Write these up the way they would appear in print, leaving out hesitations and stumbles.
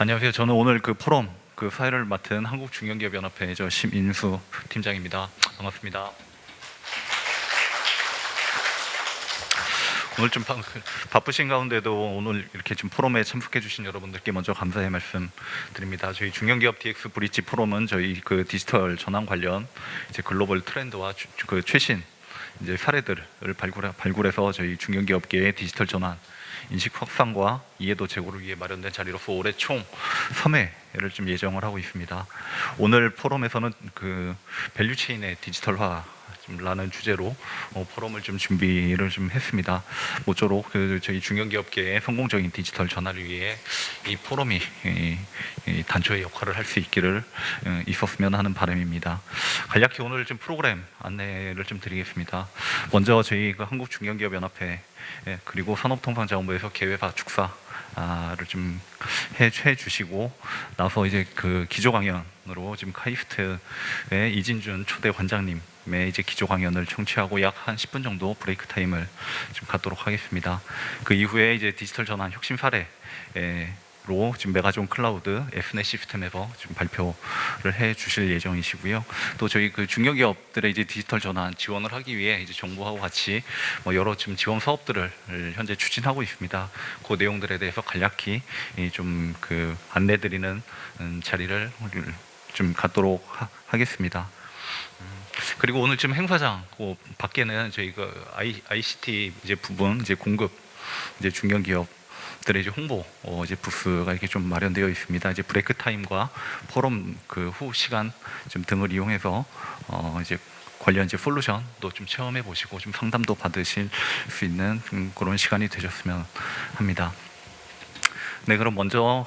안녕하세요. 저는 오늘 그 포럼 사회를 맡은 한국중견기업연합회 심인수 팀장입니다. 반갑습니다. 오늘 좀 바쁘신 가운데도 오늘 이렇게 좀 포럼에 참석해 주신 여러분들께 먼저 감사의 말씀 드립니다. 저희 중견기업 DX 브릿지 포럼은 저희 그 디지털 전환 관련 이제 글로벌 트렌드와 그 최신 이제 사례들을 발굴해서 저희 중견기업계의 디지털 전환 인식 확산과 이해도 제고를 위해 마련된 자리로서 올해 총 3회를 좀 예정을 하고 있습니다. 오늘 포럼에서는 그 밸류체인의 디지털화 라는 주제로 포럼을 좀 준비를 좀 했습니다. 모쪼록 저희 중견기업계의 성공적인 디지털 전환을 위해 이 포럼이 이 단초의 역할을 할 수 있기를 있었으면 하는 바람입니다. 간략히 오늘 좀 프로그램 안내를 좀 드리겠습니다. 먼저 저희 그 한국중견기업연합회 그리고 산업통상자원부에서 개회사 축사를 좀 해주시고 나서 이제 그 기조 강연으로 지금 카이스트의 이진준 초대 관장님의 이제 기조 강연을 청취하고 약 한 10분 정도 브레이크 타임을 좀 갖도록 하겠습니다. 그 이후에 이제 디지털 전환 혁신 사례로 지금 메가존 클라우드 Fnet 시스템에서 지금 발표를 해 주실 예정이시고요. 또 저희 그 중견기업들의 이제 디지털 전환 지원을 하기 위해 이제 정부하고 같이 여러 지금 지원 사업들을 현재 추진하고 있습니다. 그 내용들에 대해서 간략히 좀 그 안내드리는 자리를 좀 갖도록 하겠습니다. 그리고 오늘 지금 행사장 밖에는 저희 그 ICT 이제 부분 이제 공급 이제 중견기업들의 이제 홍보 이제 부스가 이렇게 좀 마련되어 있습니다. 이제 브레이크 타임과 포럼 그 후 시간 좀 등을 이용해서 이제 관련 이제 솔루션도 좀 체험해 보시고 좀 상담도 받으실 수 있는 그런 시간이 되셨으면 합니다. 네, 그럼 먼저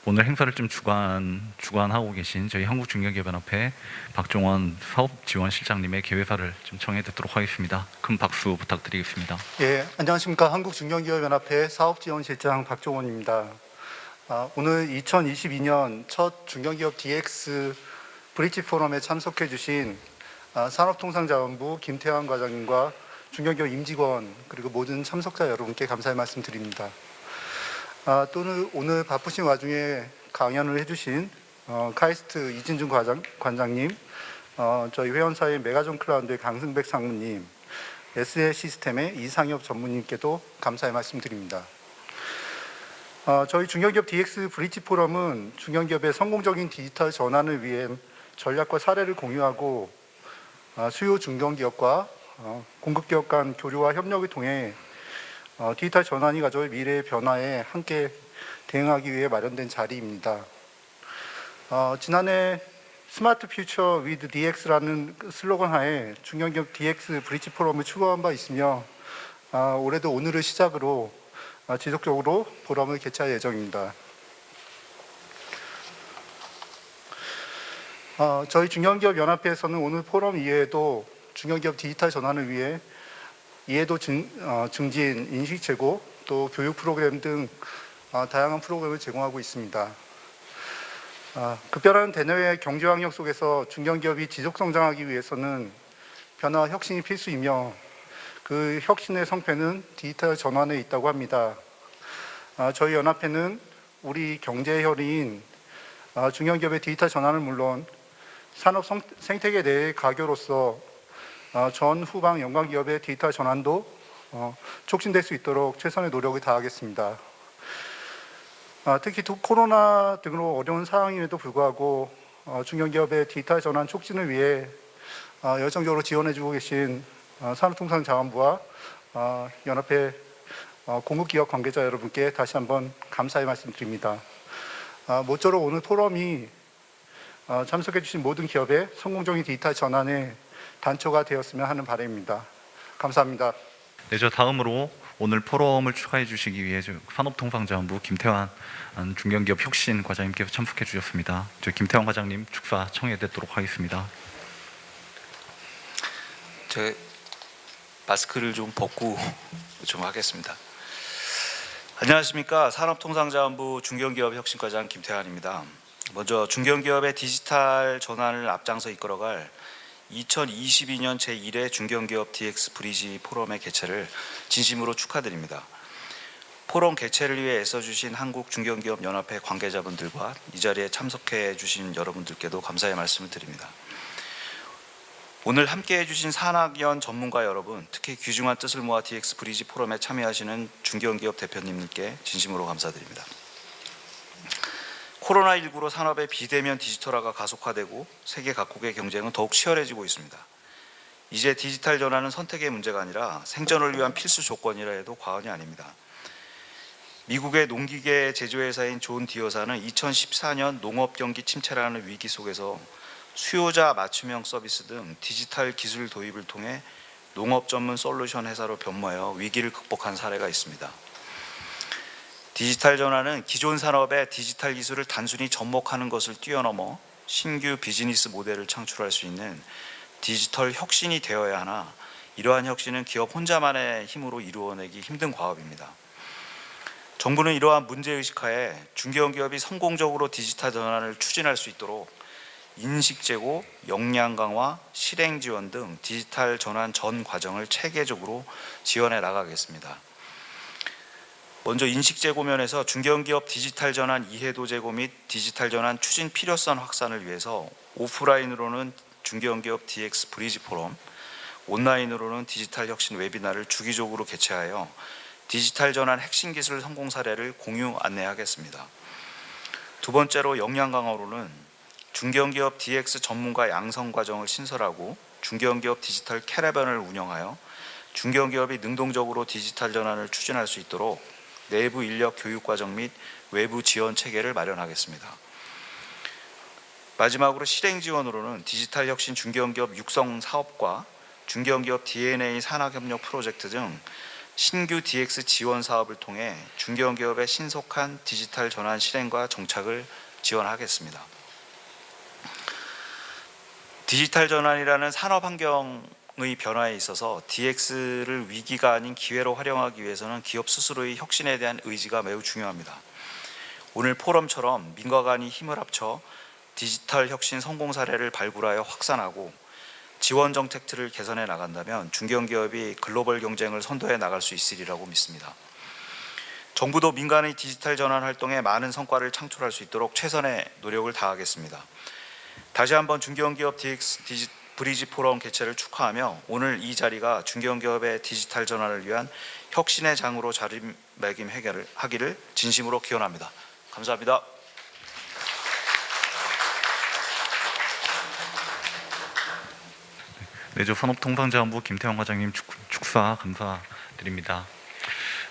오늘 행사를 좀 주관하고 계신 저희 한국중견기업연합회 박종원 사업지원실장님의 개회사를 좀 청해 듣도록 하겠습니다. 큰 박수 부탁드리겠습니다. 예, 안녕하십니까. 한국중견기업연합회 사업지원실장 박종원입니다. 오늘 2022년 첫 중견기업 DX 브릿지 포럼에 참석해 주신 산업통상자원부 김태환 과장님과 중견기업 임직원 그리고 모든 참석자 여러분께 감사의 말씀 드립니다. 또는 오늘 바쁘신 와중에 강연을 해주신 카이스트 이진준 관장님, 저희 회원사의 메가존 클라우드의 강승백 상무님, Snet 시스템의 이상엽 전무님께도 감사의 말씀드립니다. 저희 중견기업 DX 브릿지 포럼은 중견기업의 성공적인 디지털 전환을 위해 전략과 사례를 공유하고 수요 중견기업과 공급기업 간 교류와 협력을 통해 디지털 전환이 가져올 미래의 변화에 함께 대응하기 위해 마련된 자리입니다. 지난해 스마트 퓨처 위드 DX라는 슬로건 하에 중견기업 DX 브릿지 포럼을 추구한 바 있으며 올해도 오늘을 시작으로 지속적으로 포럼을 개최할 예정입니다. 저희 중견기업 연합회에서는 오늘 포럼 이외에도 중견기업 디지털 전환을 위해 이해도 증진, 인식 제고, 또 교육 프로그램 등 다양한 프로그램을 제공하고 있습니다. 급변하는 대내외 경제 환경 속에서 중견기업이 지속 성장하기 위해서는 변화와 혁신이 필수이며 그 혁신의 성패는 디지털 전환에 있다고 합니다. 저희 연합회는 우리 경제의 혈인 중견기업의 디지털 전환을 물론 산업 생태계 내의 가교로서 전 후방 연관기업의 디지털 전환도 촉진될 수 있도록 최선의 노력을 다하겠습니다. 특히 코로나 등으로 어려운 상황임에도 불구하고 중견기업의 디지털 전환 촉진을 위해 열정적으로 지원해주고 계신 산업통상자원부와 연합회 공급기업 관계자 여러분께 다시 한번 감사의 말씀드립니다. 모쪼록 오늘 포럼이 참석해 주신 모든 기업의 성공적인 디지털 전환에 단초가 되었으면 하는 바람입니다. 감사합니다. 네, 저 다음으로 오늘 포럼을 축하해 주시기 위해 산업통상자원부 김태환 중견기업 혁신 과장님께서 참석해 주셨습니다. 저 김태환 과장님 축사 청해 듣도록 하겠습니다. 제 마스크를 좀 벗고 좀 하겠습니다. 안녕하십니까. 산업통상자원부 중견기업 혁신과장 김태환입니다. 먼저 중견기업의 디지털 전환을 앞장서 이끌어갈 2022년 제1회 중견기업 DX 브릿지 포럼의 개최를 진심으로 축하드립니다. 포럼 개최를 위해 애써주신 한국중견기업연합회 관계자분들과 이 자리에 참석해 주신 여러분들께도 감사의 말씀을 드립니다. 오늘 함께해 주신 산학연 전문가 여러분, 특히 귀중한 뜻을 모아 DX 브리지 포럼에 참여하시는 중견기업 대표님들께 진심으로 감사드립니다. 코로나19로 산업의 비대면 디지털화가 가속화되고 세계 각국의 경쟁은 더욱 치열해지고 있습니다. 이제 디지털 전환은 선택의 문제가 아니라 생존을 위한 필수 조건이라 해도 과언이 아닙니다. 미국의 농기계 제조회사인 존 디어사는 2014년 농업 경기 침체라는 위기 속에서 수요자 맞춤형 서비스 등 디지털 기술 도입을 통해 농업 전문 솔루션 회사로 변모하여 위기를 극복한 사례가 있습니다. 디지털 전환은 기존 산업의 디지털 기술을 단순히 접목하는 것을 뛰어넘어 신규 비즈니스 모델을 창출할 수 있는 디지털 혁신이 되어야 하나, 이러한 혁신은 기업 혼자만의 힘으로 이루어내기 힘든 과업입니다. 정부는 이러한 문제의식하에 중견기업이 성공적으로 디지털 전환을 추진할 수 있도록 인식 제고, 역량 강화, 실행 지원 등 디지털 전환 전 과정을 체계적으로 지원해 나가겠습니다. 먼저 인식 제고 면에서 중견기업 디지털 전환 이해도 제고 및 디지털 전환 추진 필요성 확산을 위해서 오프라인으로는 중견기업 DX 브리지 포럼, 온라인으로는 디지털 혁신 웨비나를 주기적으로 개최하여 디지털 전환 핵심 기술 성공 사례를 공유 안내하겠습니다. 두 번째로 역량 강화로는 중견기업 DX 전문가 양성 과정을 신설하고 중견기업 디지털 캐러밴을 운영하여 중견기업이 능동적으로 디지털 전환을 추진할 수 있도록 내부 인력 교육 과정 및 외부 지원 체계를 마련하겠습니다. 마지막으로 실행 지원으로는 디지털 혁신 중견기업 육성 사업과 중견기업 DNA 산학협력 프로젝트 등 신규 DX 지원 사업을 통해 중견기업의 신속한 디지털 전환 실행과 정착을 지원하겠습니다. 디지털 전환이라는 산업 환경의 변화에 있어서 DX를 위기가 아닌 기회로 활용하기 위해서는 기업 스스로의 혁신에 대한 의지가 매우 중요합니다. 오늘 포럼처럼 민과 간이 힘을 합쳐 디지털 혁신 성공 사례를 발굴하여 확산하고 지원 정책들을 개선해 나간다면 중견기업이 글로벌 경쟁을 선도해 나갈 수 있으리라고 믿습니다. 정부도 민간의 디지털 전환 활동에 많은 성과를 창출할 수 있도록 최선의 노력을 다하겠습니다. 다시 한번 중견기업 DX 브리지 포럼 개최를 축하하며 오늘 이 자리가 중견기업의 디지털 전환을 위한 혁신의 장으로 자리매김하기를 진심으로 기원합니다. 감사합니다. 내주 산업통상자원부 김태형 과장님 축사 감사드립니다.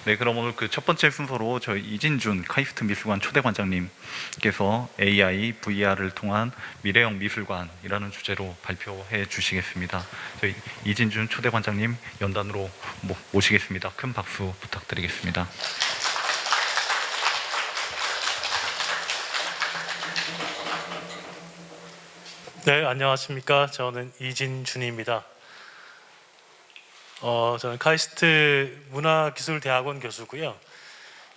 네, 그럼 오늘 그 첫 번째 순서로 저희 이진준 카이스트 미술관 초대 관장님께서 AI, VR을 통한 미래형 미술관이라는 주제로 발표해 주시겠습니다. 저희 이진준 초대 관장님 연단으로 모시겠습니다. 큰 박수 부탁드리겠습니다. 네, 안녕하십니까. 저는 이진준입니다. 저는 카이스트 문화기술대학원 교수고요.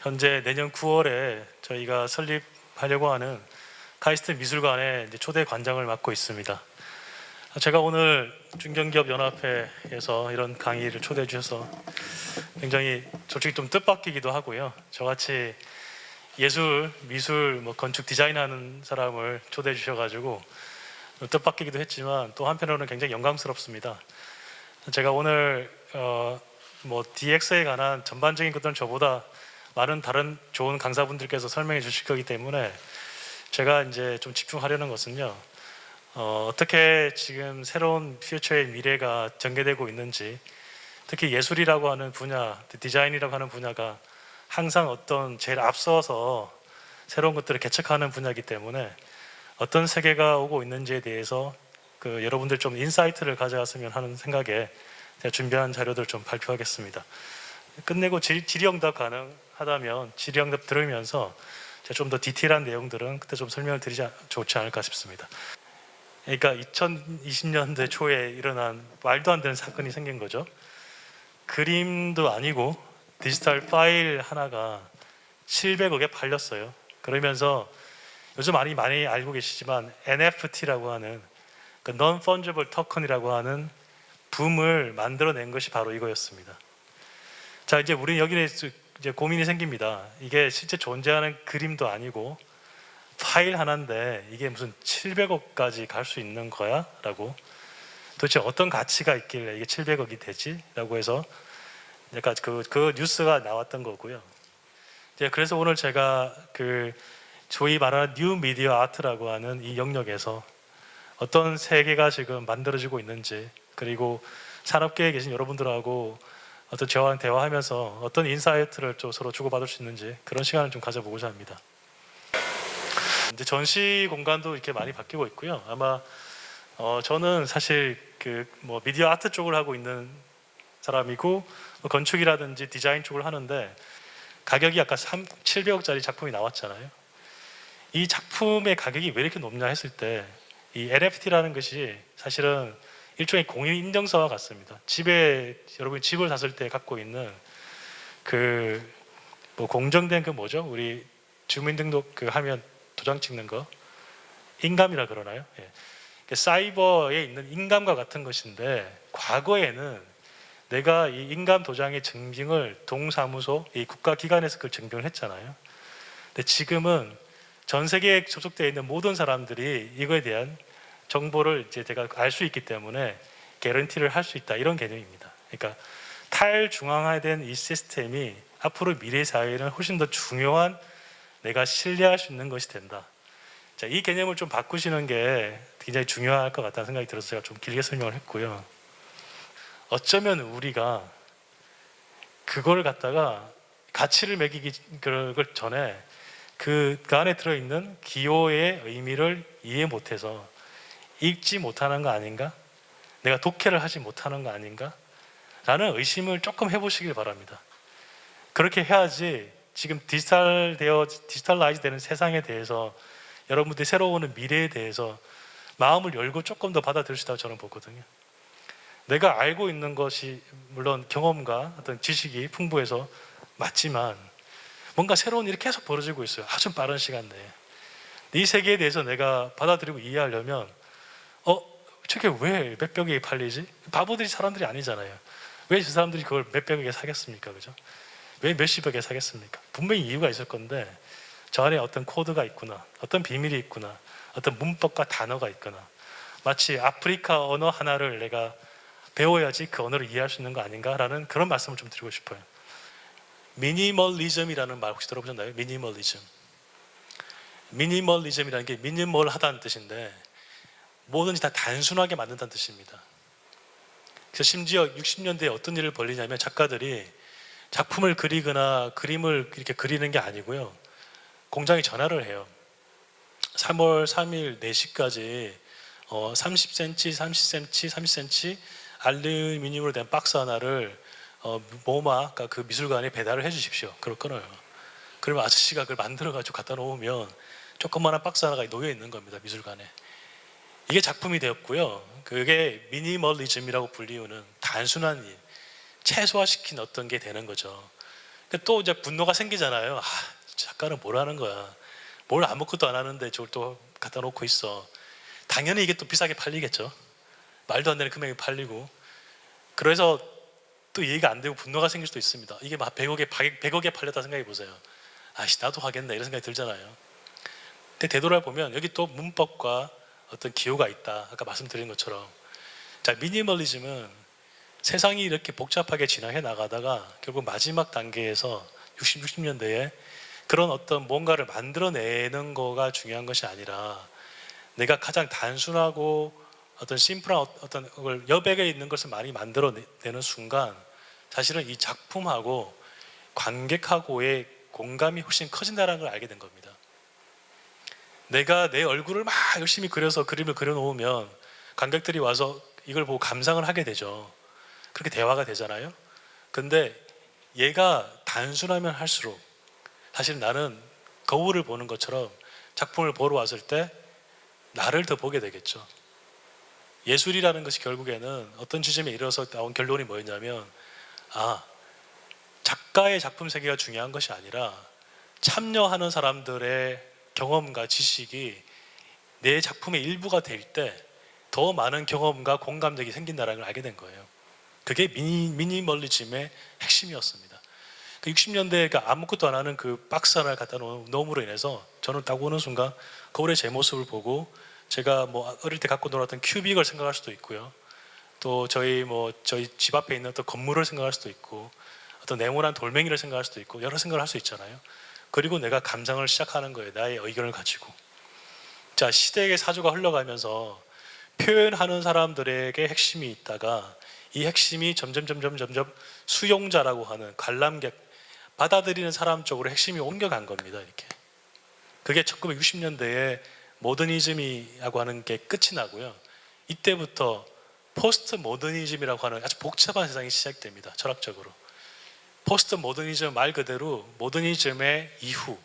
현재 내년 9월에 저희가 설립하려고 하는 카이스트 미술관의 초대 관장을 맡고 있습니다. 제가 오늘 중견기업연합회에서 이런 강의를 초대해 주셔서 굉장히 솔직히 좀 뜻밖이기도 하고요. 저같이 예술, 미술, 건축 디자인하는 사람을 초대해 주셔가지고 뜻밖이기도 했지만 또 한편으로는 굉장히 영광스럽습니다. 제가 오늘 DX에 관한 전반적인 것들은 저보다 많은 다른 좋은 강사분들께서 설명해 주실 거기 때문에 제가 이제 좀 집중하려는 것은요, 어떻게 지금 새로운 퓨처의 미래가 전개되고 있는지, 특히 예술이라고 하는 분야, 디자인이라고 하는 분야가 항상 어떤 제일 앞서서 새로운 것들을 개척하는 분야이기 때문에 어떤 세계가 오고 있는지에 대해서 여러분들 좀 인사이트를 가져왔으면 하는 생각에 제가 준비한 자료들 좀 발표하겠습니다. 끝내고 질의응답 가능하다면 질의응답 들으면서 제가 좀 더 디테일한 내용들은 그때 좀 설명을 드리지 좋지 않을까 싶습니다. 그러니까 2020년대 초에 일어난 말도 안 되는 사건이 생긴 거죠. 그림도 아니고 디지털 파일 하나가 700억에 팔렸어요. 그러면서 요즘 많이 알고 계시지만 NFT라고 하는 Non-Fungible Token이라고 하는 붐을 만들어낸 것이 바로 이거였습니다. 자, 이제 우리는 여기에 이제 고민이 생깁니다. 이게 실제 존재하는 그림도 아니고 파일 하나인데 이게 무슨 700억까지 갈 수 있는 거야? 라고, 도대체 어떤 가치가 있길래 이게 700억이 되지? 라고 해서 약간 그 뉴스가 나왔던 거고요. 이제 그래서 오늘 제가 그 소위 말하는 뉴 미디어 아트라고 하는 이 영역에서 어떤 세계가 지금 만들어지고 있는지, 그리고 산업계에 계신 여러분들하고 어떤 저와 대화하면서 어떤 인사이트를 좀 서로 주고받을 수 있는지 그런 시간을 좀 가져보고자 합니다. 이제 전시 공간도 이렇게 많이 바뀌고 있고요. 아마 저는 사실 그 뭐 미디어 아트 쪽을 하고 있는 사람이고 건축이라든지 디자인 쪽을 하는데, 가격이 아까 700억짜리 작품이 나왔잖아요. 이 작품의 가격이 왜 이렇게 높냐 했을 때, 이 NFT라는 것이 사실은 일종의 공인 인증서와 같습니다. 집에 여러분이 집을 샀을 때 갖고 있는 그 뭐 공정된 그 뭐죠? 우리 주민등록 그 하면 도장 찍는 거, 인감이라 그러나요? 예. 사이버에 있는 인감과 같은 것인데, 과거에는 내가 이 인감 도장의 증빙을 동사무소, 이 국가기관에서 그걸 증빙을 했잖아요. 근데 지금은 전 세계에 접속되어 있는 모든 사람들이 이거에 대한 정보를 이제 제가 알 수 있기 때문에 개런티를 할 수 있다, 이런 개념입니다. 그러니까 탈중앙화된 이 시스템이 앞으로 미래 사회에는 훨씬 더 중요한, 내가 신뢰할 수 있는 것이 된다. 자, 이 개념을 좀 바꾸시는 게 굉장히 중요할 것 같다는 생각이 들어서 제가 좀 길게 설명을 했고요. 어쩌면 우리가 그걸 갖다가 가치를 매기기 전에 그 안에 들어있는 기호의 의미를 이해 못해서 읽지 못하는 거 아닌가? 내가 독해를 하지 못하는 거 아닌가? 라는 의심을 조금 해보시길 바랍니다. 그렇게 해야지 지금 디지털라이즈 되는 세상에 대해서, 여러분들이 새로 오는 미래에 대해서 마음을 열고 조금 더 받아들일 수 있다고 저는 보거든요. 내가 알고 있는 것이 물론 경험과 어떤 지식이 풍부해서 맞지만, 뭔가 새로운 일이 계속 벌어지고 있어요. 아주 빠른 시간 내에. 이 세계에 대해서 내가 받아들이고 이해하려면 저게 왜 몇백억에 팔리지? 바보들이 사람들이 아니잖아요. 왜 저 사람들이 그걸 몇백억에 사겠습니까? 그죠? 왜 몇십억에 사겠습니까? 분명히 이유가 있을 건데, 저 안에 어떤 코드가 있구나, 어떤 비밀이 있구나, 어떤 문법과 단어가 있거나, 마치 아프리카 언어 하나를 내가 배워야지 그 언어를 이해할 수 있는 거 아닌가라는 그런 말씀을 좀 드리고 싶어요. 미니멀리즘이라는 말 혹시 들어보셨나요? 미니멀리즘. 미니멀리즘이라는 게 미니멀하다는 뜻인데, 뭐든지 다 단순하게 만든다는 뜻입니다. 그래서 심지어 60년대에 어떤 일을 벌리냐면, 작가들이 작품을 그리거나 그림을 이렇게 그리는 게 아니고요, 공장에 전화를 해요. 3월 3일 4시까지 30cm, 30cm, 30cm 알루미늄으로 된 박스 하나를 모마, 그러니까 그 미술관에 배달을 해 주십시오. 그걸 끊어요. 그러면 아저씨가 그걸 만들어가지고 갖다 놓으면 조그마한 박스 하나가 놓여 있는 겁니다, 미술관에. 이게 작품이 되었고요. 그게 미니멀리즘이라고 불리우는 단순한 일, 최소화시킨 어떤 게 되는 거죠. 또 이제 분노가 생기잖아요. 작가는 뭘 하는 거야? 뭘 아무것도 안 하는데 저걸 또 갖다 놓고 있어. 당연히 이게 또 비싸게 팔리겠죠. 말도 안 되는 금액이 팔리고. 그래서 또 이해가 안 되고 분노가 생길 수도 있습니다. 이게 막 100억에 팔렸다 생각해 보세요. 나도 하겠네, 이런 생각이 들잖아요. 근데 되돌아보면 여기 또 문법과 어떤 기호가 있다. 아까 말씀드린 것처럼. 자, 미니멀리즘은 세상이 이렇게 복잡하게 진화해 나가다가 결국 마지막 단계에서 60년대에 그런 어떤 뭔가를 만들어내는 거가 중요한 것이 아니라, 내가 가장 단순하고 어떤 심플한 어떤 걸 여백에 있는 것을 많이 만들어내는 순간, 사실은 이 작품하고 관객하고의 공감이 훨씬 커진다는 걸 알게 된 겁니다. 내가 내 얼굴을 막 열심히 그려서 그림을 그려놓으면 관객들이 와서 이걸 보고 감상을 하게 되죠. 그렇게 대화가 되잖아요. 근데 얘가 단순하면 할수록, 사실 나는 거울을 보는 것처럼 작품을 보러 왔을 때 나를 더 보게 되겠죠. 예술이라는 것이 결국에는 어떤 지점에 이르러서 나온 결론이 뭐였냐면, 작가의 작품 세계가 중요한 것이 아니라 참여하는 사람들의 경험과 지식이 내 작품의 일부가 될 때 더 많은 경험과 공감력이 생긴다는 걸 알게 된 거예요. 그게 미니멀리즘의 핵심이었습니다. 그 60년대에 아무것도 안 하는 그 박스 하나를 갖다 놓음으로 인해서 저는 딱 오는 순간 거울에 제 모습을 보고 제가 뭐 어릴 때 갖고 놀았던 큐빅을 생각할 수도 있고요. 또 저희 집 앞에 있는 어떤 건물을 생각할 수도 있고 어떤 네모난 돌멩이를 생각할 수도 있고 여러 생각을 할 수 있잖아요. 그리고 내가 감상을 시작하는 거예요. 나의 의견을 가지고. 자, 시대의 사조가 흘러가면서 표현하는 사람들에게 핵심이 있다가 이 핵심이 점점 수용자라고 하는 관람객, 받아들이는 사람 쪽으로 핵심이 옮겨간 겁니다. 이렇게. 그게 1960년대에 모더니즘이라고 하는 게 끝이 나고요. 이때부터 포스트 모더니즘이라고 하는 아주 복잡한 세상이 시작됩니다. 철학적으로. 포스트 모더니즘 말 그대로 모더니즘의 이후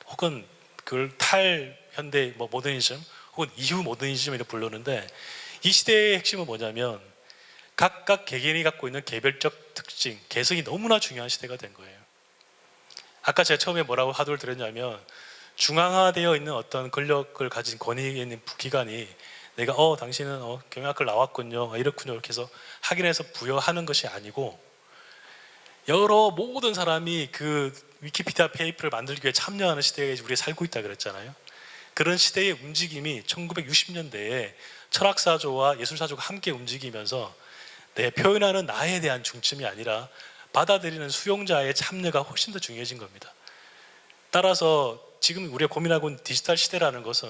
혹은 그걸 탈현대 모더니즘 혹은 이후 모더니즘이라고 부르는데 이 시대의 핵심은 뭐냐면 각각 개개인이 갖고 있는 개별적 특징, 개성이 너무나 중요한 시대가 된 거예요. 아까 제가 처음에 뭐라고 하도를 드렸냐면 중앙화되어 있는 어떤 권력을 가진 권위에 있는 기관이 내가 당신은 경영학을 나왔군요, 이렇군요 이렇게 해서 확인해서 부여하는 것이 아니고 여러 모든 사람이 그 위키피디아 페이퍼를 만들기 위해 참여하는 시대에 우리가 살고 있다 그랬잖아요. 그런 시대의 움직임이 1960년대에 철학사조와 예술사조가 함께 움직이면서 내 표현하는 나에 대한 중심이 아니라 받아들이는 수용자의 참여가 훨씬 더 중요해진 겁니다. 따라서 지금 우리가 고민하고 있는 디지털 시대라는 것은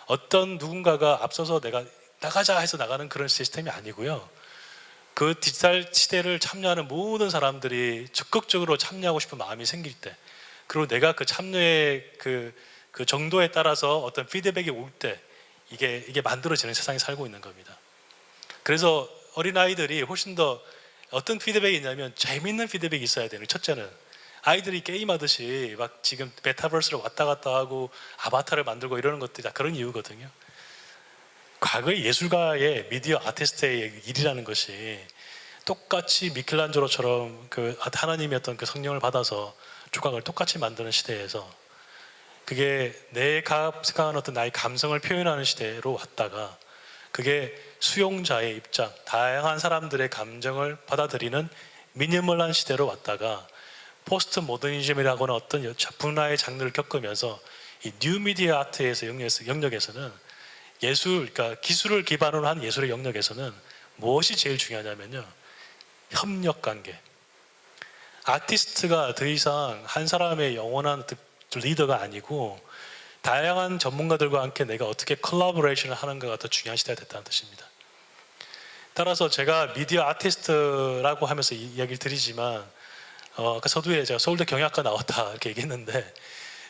어떤 누군가가 앞서서 내가 나가자 해서 나가는 그런 시스템이 아니고요. 그 디지털 시대를 참여하는 모든 사람들이 적극적으로 참여하고 싶은 마음이 생길 때, 그리고 내가 그 참여의 그 정도에 따라서 어떤 피드백이 올 때 이게 만들어지는 세상에 살고 있는 겁니다. 그래서 어린아이들이 훨씬 더 어떤 피드백이 있냐면 재밌는 피드백이 있어야 되는, 첫째는 아이들이 게임하듯이 막 지금 메타버스를 왔다 갔다 하고 아바타를 만들고 이러는 것들이 다 그런 이유거든요. 과거의 예술가의 미디어 아티스트의 일이라는 것이 똑같이 미켈란젤로처럼 그 하나님의 어떤 그 성령을 받아서 조각을 똑같이 만드는 시대에서 그게 내가 생각하는 어떤 나의 감성을 표현하는 시대로 왔다가 그게 수용자의 입장, 다양한 사람들의 감정을 받아들이는 미니멀한 시대로 왔다가 포스트 모더니즘이라고는 어떤 분야의 장르를 겪으면서 이 뉴 미디어 아트에서 영역에서는 예술, 그러니까 기술을 기반으로 한 예술의 영역에서는 무엇이 제일 중요하냐면요, 협력 관계. 아티스트가 더 이상 한 사람의 영원한 리더가 아니고 다양한 전문가들과 함께 내가 어떻게 콜라보레이션을 하는가가 더 중요한 시대가 됐다는 뜻입니다. 따라서 제가 미디어 아티스트라고 하면서 이야기를 드리지만 아까 서두에 제가 서울대 경영학과 나왔다 이렇게 얘기했는데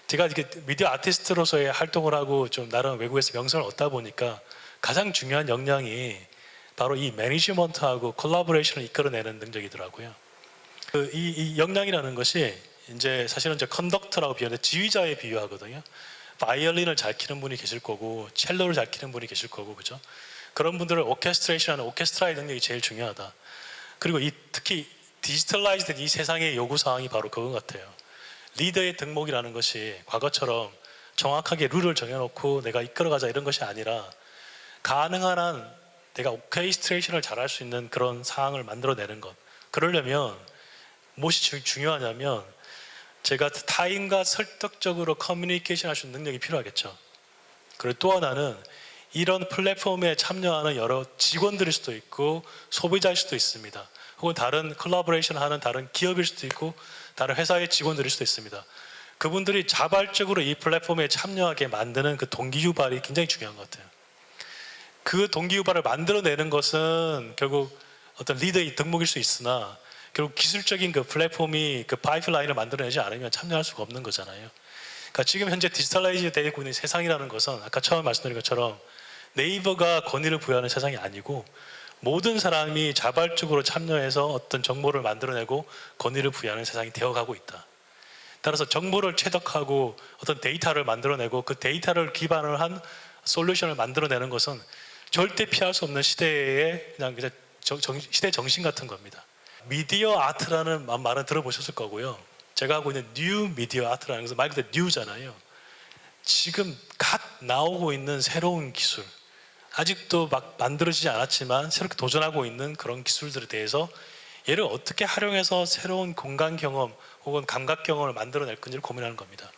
제가 이렇게 미디어 아티스트로서의 활동을 하고 좀 나름 외국에서 명성을 얻다 보니까 가장 중요한 역량이 바로 이 매니지먼트하고 콜라보레이션을 이끌어내는 능력이더라고요. 이 역량이라는 것이 이제 사실은 이제 컨덕터라고 비유하는데 지휘자에 비유하거든요. 바이올린을 잘 키는 분이 계실 거고 첼로를 잘 키는 분이 계실 거고, 그죠? 그런 분들을 오케스트레이션하는 오케스트라의 능력이 제일 중요하다. 그리고 특히 디지털라이즈된 이 세상의 요구사항이 바로 그거 같아요. 리더의 덕목이라는 것이 과거처럼 정확하게 룰을 정해놓고 내가 이끌어가자 이런 것이 아니라 가능한 한 내가 오케스트레이션을 잘할 수 있는 그런 상황을 만들어내는 것. 그러려면 무엇이 중요하냐면 제가 타인과 설득적으로 커뮤니케이션 할 수 있는 능력이 필요하겠죠. 그리고 또 하나는 이런 플랫폼에 참여하는 여러 직원들일 수도 있고 소비자일 수도 있습니다. 혹은 다른 콜라보레이션 하는 다른 기업일 수도 있고 다른 회사의 직원들일 수도 있습니다. 그분들이 자발적으로 이 플랫폼에 참여하게 만드는 그 동기유발이 굉장히 중요한 것 같아요. 그 동기유발을 만들어내는 것은 결국 어떤 리더의 덕목일 수 있으나 결국 기술적인 그 플랫폼이 그 파이프라인을 만들어내지 않으면 참여할 수가 없는 거잖아요. 그러니까 지금 현재 디지털라이즈 되고 있는 세상이라는 것은 아까 처음 말씀드린 것처럼 네이버가 권위를 부여하는 세상이 아니고 모든 사람이 자발적으로 참여해서 어떤 정보를 만들어내고 권위를 부여하는 세상이 되어가고 있다. 따라서 정보를 체득하고 어떤 데이터를 만들어내고 그 데이터를 기반으로 한 솔루션을 만들어내는 것은 절대 피할 수 없는 시대의 그냥 시대 정신 같은 겁니다. 미디어 아트라는 말은 들어보셨을 거고요. 제가 하고 있는 뉴 미디어 아트라는 것은 말 그대로 뉴잖아요. 지금 갓 나오고 있는 새로운 기술, 아직도 막 만들어지지 않았지만 새롭게 도전하고 있는 그런 기술들에 대해서 얘를 어떻게 활용해서 새로운 공간 경험 혹은 감각 경험을 만들어낼 건지를 고민하는 겁니다.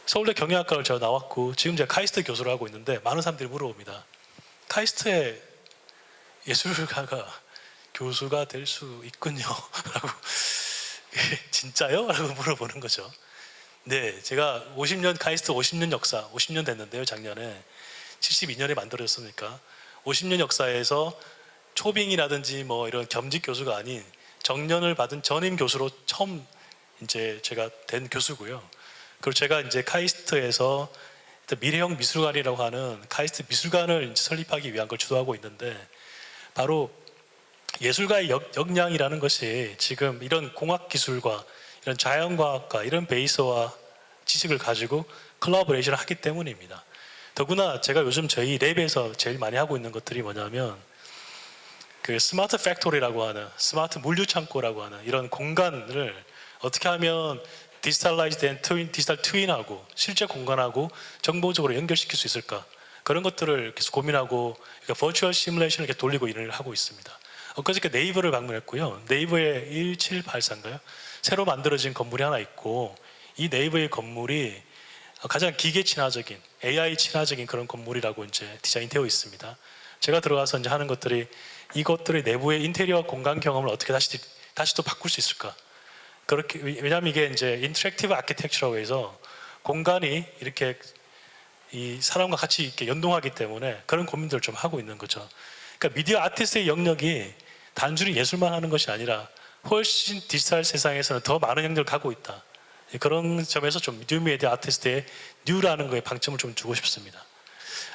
서울대 경영학과를 제가 나왔고 지금 제가 카이스트 교수를 하고 있는데 많은 사람들이 물어봅니다. 카이스트의 예술가가 교수가 될 수 있군요. 라고 진짜요? 라고 물어보는 거죠. 네, 제가 50년 카이스트 50년 역사 50년 됐는데요. 작년에 72년에 만들어졌으니까 50년 역사에서 초빙이라든지 뭐 이런 겸직 교수가 아닌 정년을 받은 전임 교수로 처음 이제 제가 된 교수고요. 그리고 제가 이제 카이스트에서 미래형 미술관이라고 하는 카이스트 미술관을 이제 설립하기 위한 걸 주도하고 있는데 바로 예술가의 역량이라는 것이 지금 이런 공학 기술과 이런 자연과학과 이런 베이스와 지식을 가지고 콜라보레이션을 하기 때문입니다. 더구나 제가 요즘 저희 랩에서 제일 많이 하고 있는 것들이 뭐냐면 그 스마트 팩토리라고 하는 스마트 물류 창고라고 하는 이런 공간을 어떻게 하면 디지털라이즈된 디지털 트윈하고 실제 공간하고 정보적으로 연결시킬 수 있을까 그런 것들을 계속 고민하고 그러니까 버추얼 시뮬레이션을 이렇게 돌리고 일을 하고 있습니다. 엊그저께 네이버를 방문했고요. 네이버에 1784인가요? 새로 만들어진 건물이 하나 있고 이 네이버의 건물이 가장 기계 친화적인 AI 친화적인 그런 건물이라고 이제 디자인되어 있습니다. 제가 들어가서 이제 하는 것들이 이것들의 내부의 인테리어 공간 경험을 어떻게 다시 또 바꿀 수 있을까? 그렇게 왜냐하면 이게 이제 인터랙티브 아키텍처라고 해서 공간이 이렇게 이 사람과 같이 이렇게 연동하기 때문에 그런 고민들을 좀 하고 있는 거죠. 그러니까 미디어 아티스트의 영역이 단순히 예술만 하는 것이 아니라 훨씬 디지털 세상에서는 더 많은 영역을 갖고 있다. 그런 점에서 좀 뉴미디어 아티스트의 뉴라는 거에 방점을 좀 주고 싶습니다.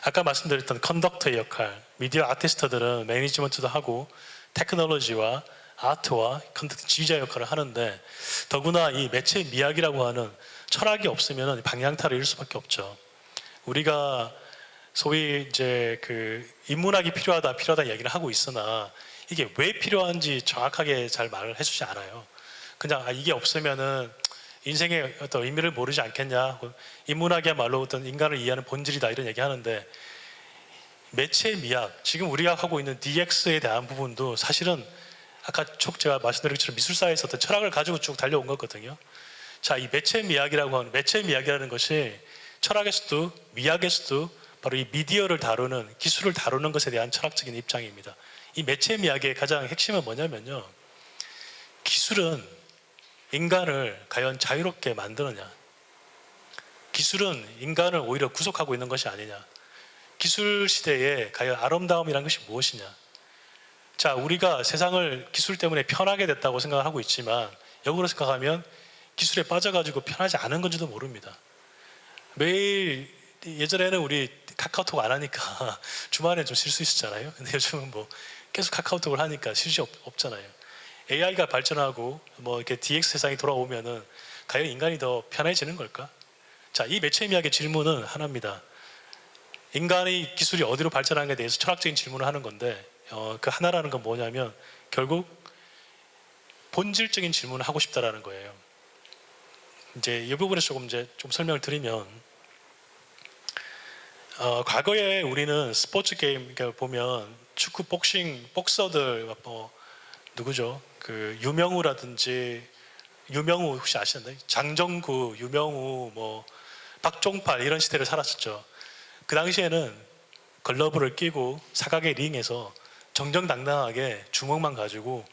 아까 말씀드렸던 컨덕터의 역할, 미디어 아티스트들은 매니지먼트도 하고 테크놀로지와 아트와 컨텐츠 지휘자 역할을 하는데 더구나 이 매체 미학이라고 하는 철학이 없으면 방향타를 잃을 수밖에 없죠. 우리가 소위 이제 그 인문학이 필요하다 이야기를 하고 있으나 이게 왜 필요한지 정확하게 잘 말을 해주지 않아요. 그냥 이게 없으면은 인생의 어떤 의미를 모르지 않겠냐. 인문학이야말로 어떤 인간을 이해하는 본질이다 이런 얘기하는데 매체 미학, 지금 우리가 하고 있는 DX에 대한 부분도 사실은 아까 제가 말씀드린 것처럼 미술사에서 어떤 철학을 가지고 쭉 달려온 거거든요. 자, 이 매체 미학이라고 하는 매체 미학이라는 것이 철학에서도 미학에서도 바로 이 미디어를 다루는 기술을 다루는 것에 대한 철학적인 입장입니다. 이 매체 미학의 가장 핵심은 뭐냐면요. 기술은 인간을 과연 자유롭게 만드느냐? 기술은 인간을 오히려 구속하고 있는 것이 아니냐? 기술 시대에 과연 아름다움이란 것이 무엇이냐? 자, 우리가 세상을 기술 때문에 편하게 됐다고 생각을 하고 있지만 역으로 생각하면 기술에 빠져가지고 편하지 않은 건지도 모릅니다. 매일 예전에는 우리 카카오톡 안 하니까 주말에 좀 쉴 수 있었잖아요. 근데 요즘은 뭐 계속 카카오톡을 하니까 쉴 수 없잖아요. AI가 발전하고 뭐 이렇게 DX 세상이 돌아오면은 과연 인간이 더 편해지는 걸까? 자, 이 매체 미학의 질문은 하나입니다. 인간의 기술이 어디로 발전하는에 대해서 철학적인 질문을 하는 건데 그 하나라는 건 뭐냐면 결국 본질적인 질문을 하고 싶다라는 거예요. 이제 이 부분에서 조금 좀 설명을 드리면 과거에 우리는 스포츠 게임 보면 축구, 복싱, 복서들 뭐 누구죠? 그 유명우라든지 유명우 혹시 아시나요? 장정구, 유명우, 뭐 박종팔 이런 시대를 살았었죠. 그 당시에는 글러브를 끼고 사각의 링에서 정정당당하게 주먹만 가지고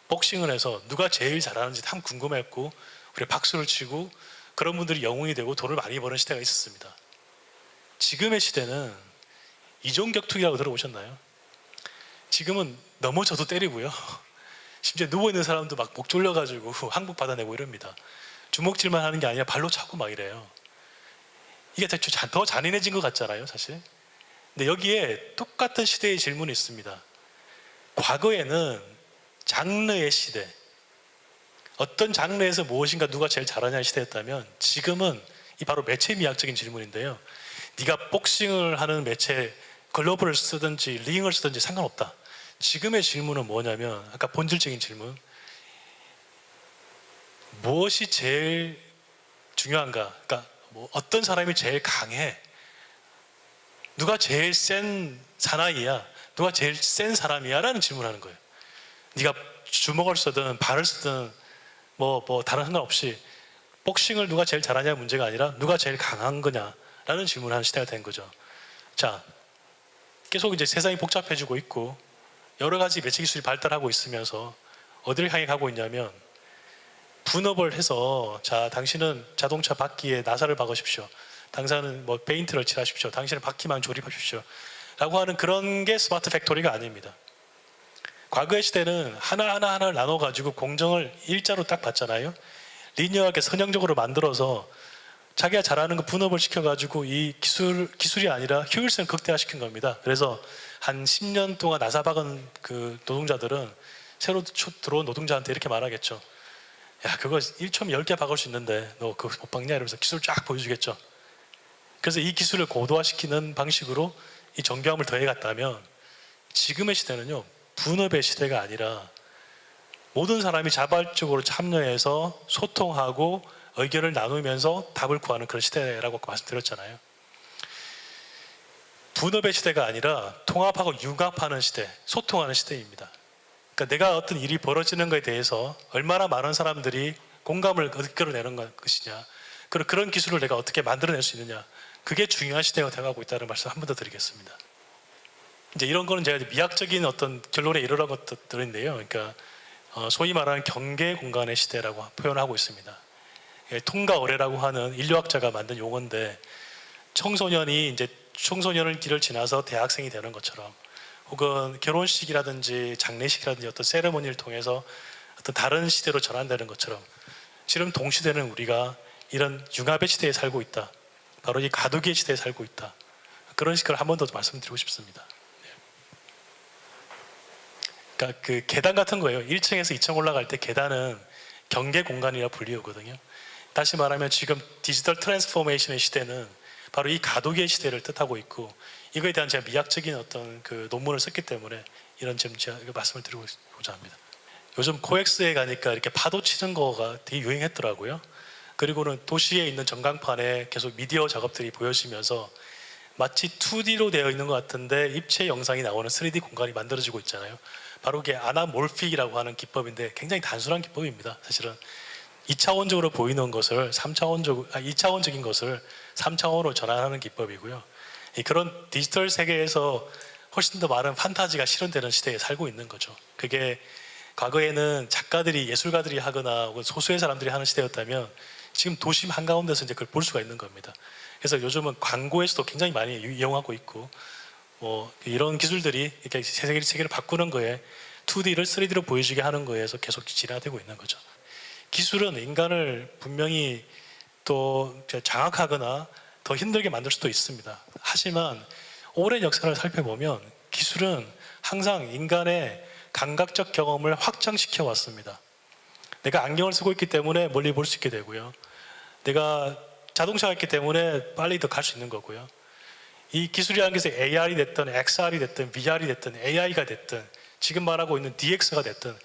복싱을 해서 누가 제일 잘하는지 참 궁금했고 그래 박수를 치고 그런 분들이 영웅이 되고 돈을 많이 버는 시대가 있었습니다. 지금의 시대는 이종격투기라고 들어보셨나요? 지금은 넘어져도 때리고요. 심지어 누워있는 사람도 막 목 졸려가지고 항복 받아내고 이럽니다. 주먹질만 하는 게 아니라 발로 차고 막 이래요. 이게 더 잔인해진 것 같잖아요, 사실. 근데 여기에 똑같은 시대의 질문이 있습니다. 과거에는 장르의 시대, 어떤 장르에서 무엇인가 누가 제일 잘하냐의 시대였다면 지금은 이 바로 매체 미학적인 질문인데요. 네가 복싱을 하는 매체 글러브를 쓰든지 링을 쓰든지 상관없다. 지금의 질문은 뭐냐면 아까 본질적인 질문, 무엇이 제일 중요한가? 그러니까 뭐 어떤 사람이 제일 강해? 누가 제일 센 사나이야? 누가 제일 센 사람이야? 라는 질문을 하는 거예요. 네가 주먹을 쓰든 발을 쓰든 뭐 다른 상관없이 복싱을 누가 제일 잘하냐 문제가 아니라 누가 제일 강한 거냐라는 질문을 하는 시대가 된 거죠. 자, 계속 이제 세상이 복잡해지고 있고 여러 가지 매체 기술이 발달하고 있으면서 어디를 향해 가고 있냐면 분업을 해서 자, 당신은 자동차 바퀴에 나사를 박으십시오. 당신은 뭐 페인트를 칠하십시오. 당신은 바퀴만 조립하십시오. 라고 하는 그런 게 스마트 팩토리가 아닙니다. 과거의 시대는 하나를 나눠가지고 공정을 일자로 딱 봤잖아요. 리니어하게 선형적으로 만들어서 자기가 잘하는 거 분업을 시켜가지고 이 기술이 아니라 효율성을 극대화시킨 겁니다. 그래서 한 10년 동안 나사 박은 그 노동자들은 새로 들어온 노동자한테 이렇게 말하겠죠. 야, 그거 1초면 10개 박을 수 있는데 너 그거 못 박냐? 이러면서 기술 쫙 보여주겠죠. 그래서 이 기술을 고도화시키는 방식으로 이 정교함을 더해갔다면 지금의 시대는요, 분업의 시대가 아니라 모든 사람이 자발적으로 참여해서 소통하고 의견을 나누면서 답을 구하는 그런 시대라고 말씀드렸잖아요. 분업의 시대가 아니라 통합하고 융합하는 시대, 소통하는 시대입니다. 그러니까 내가 어떤 일이 벌어지는 것에 대해서 얼마나 많은 사람들이 공감을 이끌어내는 것이냐, 그리고 그런 기술을 내가 어떻게 만들어낼 수 있느냐, 그게 중요한 시대가 되어가고 있다는 말씀 한 번 더 드리겠습니다. 이제 이런 거는 제가 미학적인 어떤 결론에 이르는 것들인데요. 그러니까 소위 말하는 경계 공간의 시대라고 표현하고 있습니다. 통가어뢰라고 하는 인류학자가 만든 용어인데, 청소년이 이제 청소년을 길을 지나서 대학생이 되는 것처럼, 혹은 결혼식이라든지 장례식이라든지 어떤 세레모니를 통해서 어떤 다른 시대로 전환되는 것처럼, 지금 동시대는 우리가 이런 융합의 시대에 살고 있다. 바로 이 가두기의 시대에 살고 있다. 그런 식을 한 번 더 말씀드리고 싶습니다. 그러니까 그 계단 같은 거예요. 1층에서 2층 올라갈 때 계단은 경계 공간이라 불리우거든요. 다시 말하면 지금 디지털 트랜스포메이션의 시대는 바로 이 가두기의 시대를 뜻하고 있고, 이거에 대한 제가 미학적인 어떤 그 논문을 썼기 때문에 이런 점 제가 말씀을 드리고자 합니다. 요즘 코엑스에 가니까 이렇게 파도 치는 거가 되게 유행했더라고요. 그리고는 도시에 있는 전광판에 계속 미디어 작업들이 보여지면서 마치 2D로 되어 있는 것 같은데 입체 영상이 나오는 3D 공간이 만들어지고 있잖아요. 바로 그게 아나몰픽이라고 하는 기법인데 굉장히 단순한 기법입니다. 사실은 2차원적으로 보이는 것을 2차원적인 것을 3차원으로 전환하는 기법이고요. 그런 디지털 세계에서 훨씬 더 많은 판타지가 실현되는 시대에 살고 있는 거죠. 그게 과거에는 작가들이, 예술가들이 하거나 혹은 소수의 사람들이 하는 시대였다면 지금 도심 한가운데서 이제 그걸 볼 수가 있는 겁니다. 그래서 요즘은 광고에서도 굉장히 많이 이용하고 있고, 이런 기술들이 이렇게 세계를 바꾸는 거에 2D를 3D로 보여주게 하는 거에서 계속 진화되고 있는 거죠. 기술은 인간을 분명히 또 장악하거나 더 힘들게 만들 수도 있습니다. 하지만 오랜 역사를 살펴보면 기술은 항상 인간의 감각적 경험을 확장시켜 왔습니다. 내가 안경을 쓰고 있기 때문에 멀리 볼 수 있게 되고요. 내가 자동차가 있기 때문에 빨리 더 갈 수 있는 거고요. 이 기술이라는 것이 AR이 됐든 XR이 됐든 VR이 됐든 AI가 됐든 지금 말하고 있는 DX가 됐든,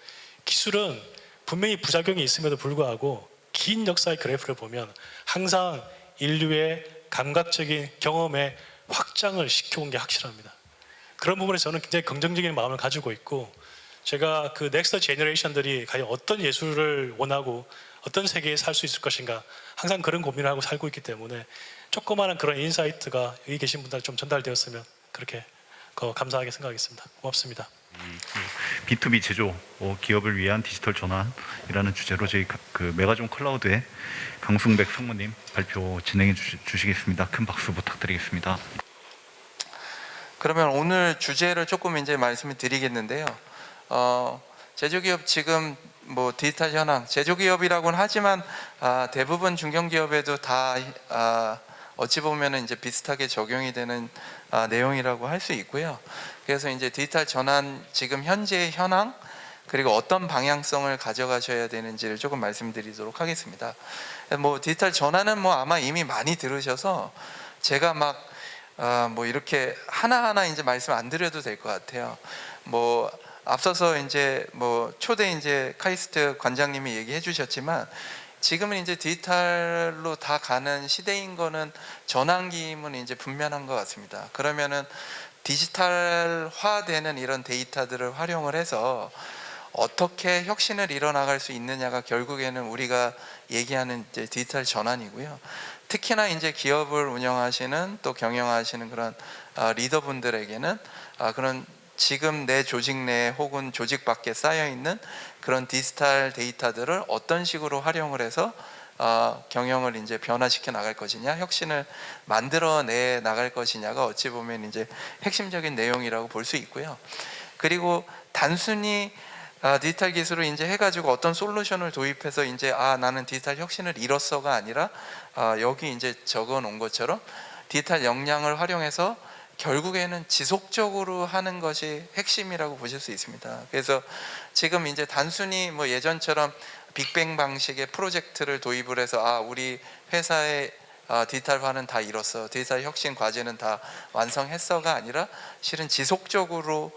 기술은 분명히 부작용이 있음에도 불구하고 긴 역사의 그래프를 보면 항상 인류의 감각적인 경험에 확장을 시켜온 게 확실합니다. 그런 부분에서 저는 굉장히 긍정적인 마음을 가지고 있고, 제가 그 넥스트 제너레이션들이 과연 어떤 예술을 원하고 어떤 세계에 살 수 있을 것인가, 항상 그런 고민을 하고 살고 있기 때문에 조그마한 그런 인사이트가 여기 계신 분들 좀 전달되었으면 그렇게 감사하게 생각하겠습니다. 고맙습니다. B2B 제조, 기업을 위한 디지털 전환이라는 주제로 저희 그 메가존 클라우드의 강승백 상무님 발표 진행해 주시겠습니다. 큰 박수 부탁드리겠습니다. 그러면 오늘 주제를 조금 이제 말씀을 드리겠는데요. 제조기업 지금 뭐 디지털 현황, 제조기업이라고는 하지만 대부분 중견기업에도 다 어찌 보면은 이제 비슷하게 적용이 되는 내용이라고 할 수 있고요. 그래서 이제 디지털 전환 지금 현재의 현황, 그리고 어떤 방향성을 가져가셔야 되는지를 조금 말씀드리도록 하겠습니다. 뭐 디지털 전환은 뭐 아마 이미 많이 들으셔서 제가 막 뭐 이렇게 하나하나 이제 말씀 안 드려도 될 것 같아요. 뭐 앞서서 이제 뭐 초대 이제 카이스트 관장님이 얘기해 주셨지만, 지금은 이제 디지털로 다 가는 시대인 거는 전환기임은 이제 분명한 것 같습니다. 그러면은 디지털화되는 이런 데이터들을 활용을 해서 어떻게 혁신을 이뤄나갈 수 있느냐가 결국에는 우리가 얘기하는 이제 디지털 전환이고요. 특히나 이제 기업을 운영하시는 또 경영하시는 그런 리더분들에게는 그런 지금 내 조직 내에 혹은 조직 밖에 쌓여 있는 그런 디지털 데이터들을 어떤 식으로 활용을 해서 경영을 이제 변화시켜 나갈 것이냐, 혁신을 만들어내 나갈 것이냐가 어찌 보면 이제 핵심적인 내용이라고 볼 수 있고요. 그리고 단순히 디지털 기술을 이제 해가지고 어떤 솔루션을 도입해서 이제 나는 디지털 혁신을 이뤘어가 아니라 여기 이제 적어 놓은 것처럼 디지털 역량을 활용해서 결국에는 지속적으로 하는 것이 핵심이라고 보실 수 있습니다. 그래서 지금 이제 단순히 뭐 예전처럼 빅뱅 방식의 프로젝트를 도입을 해서 우리 회사의 디지털화는 다 이뤘어, 디지털 혁신 과제는 다 완성했어가 아니라 실은 지속적으로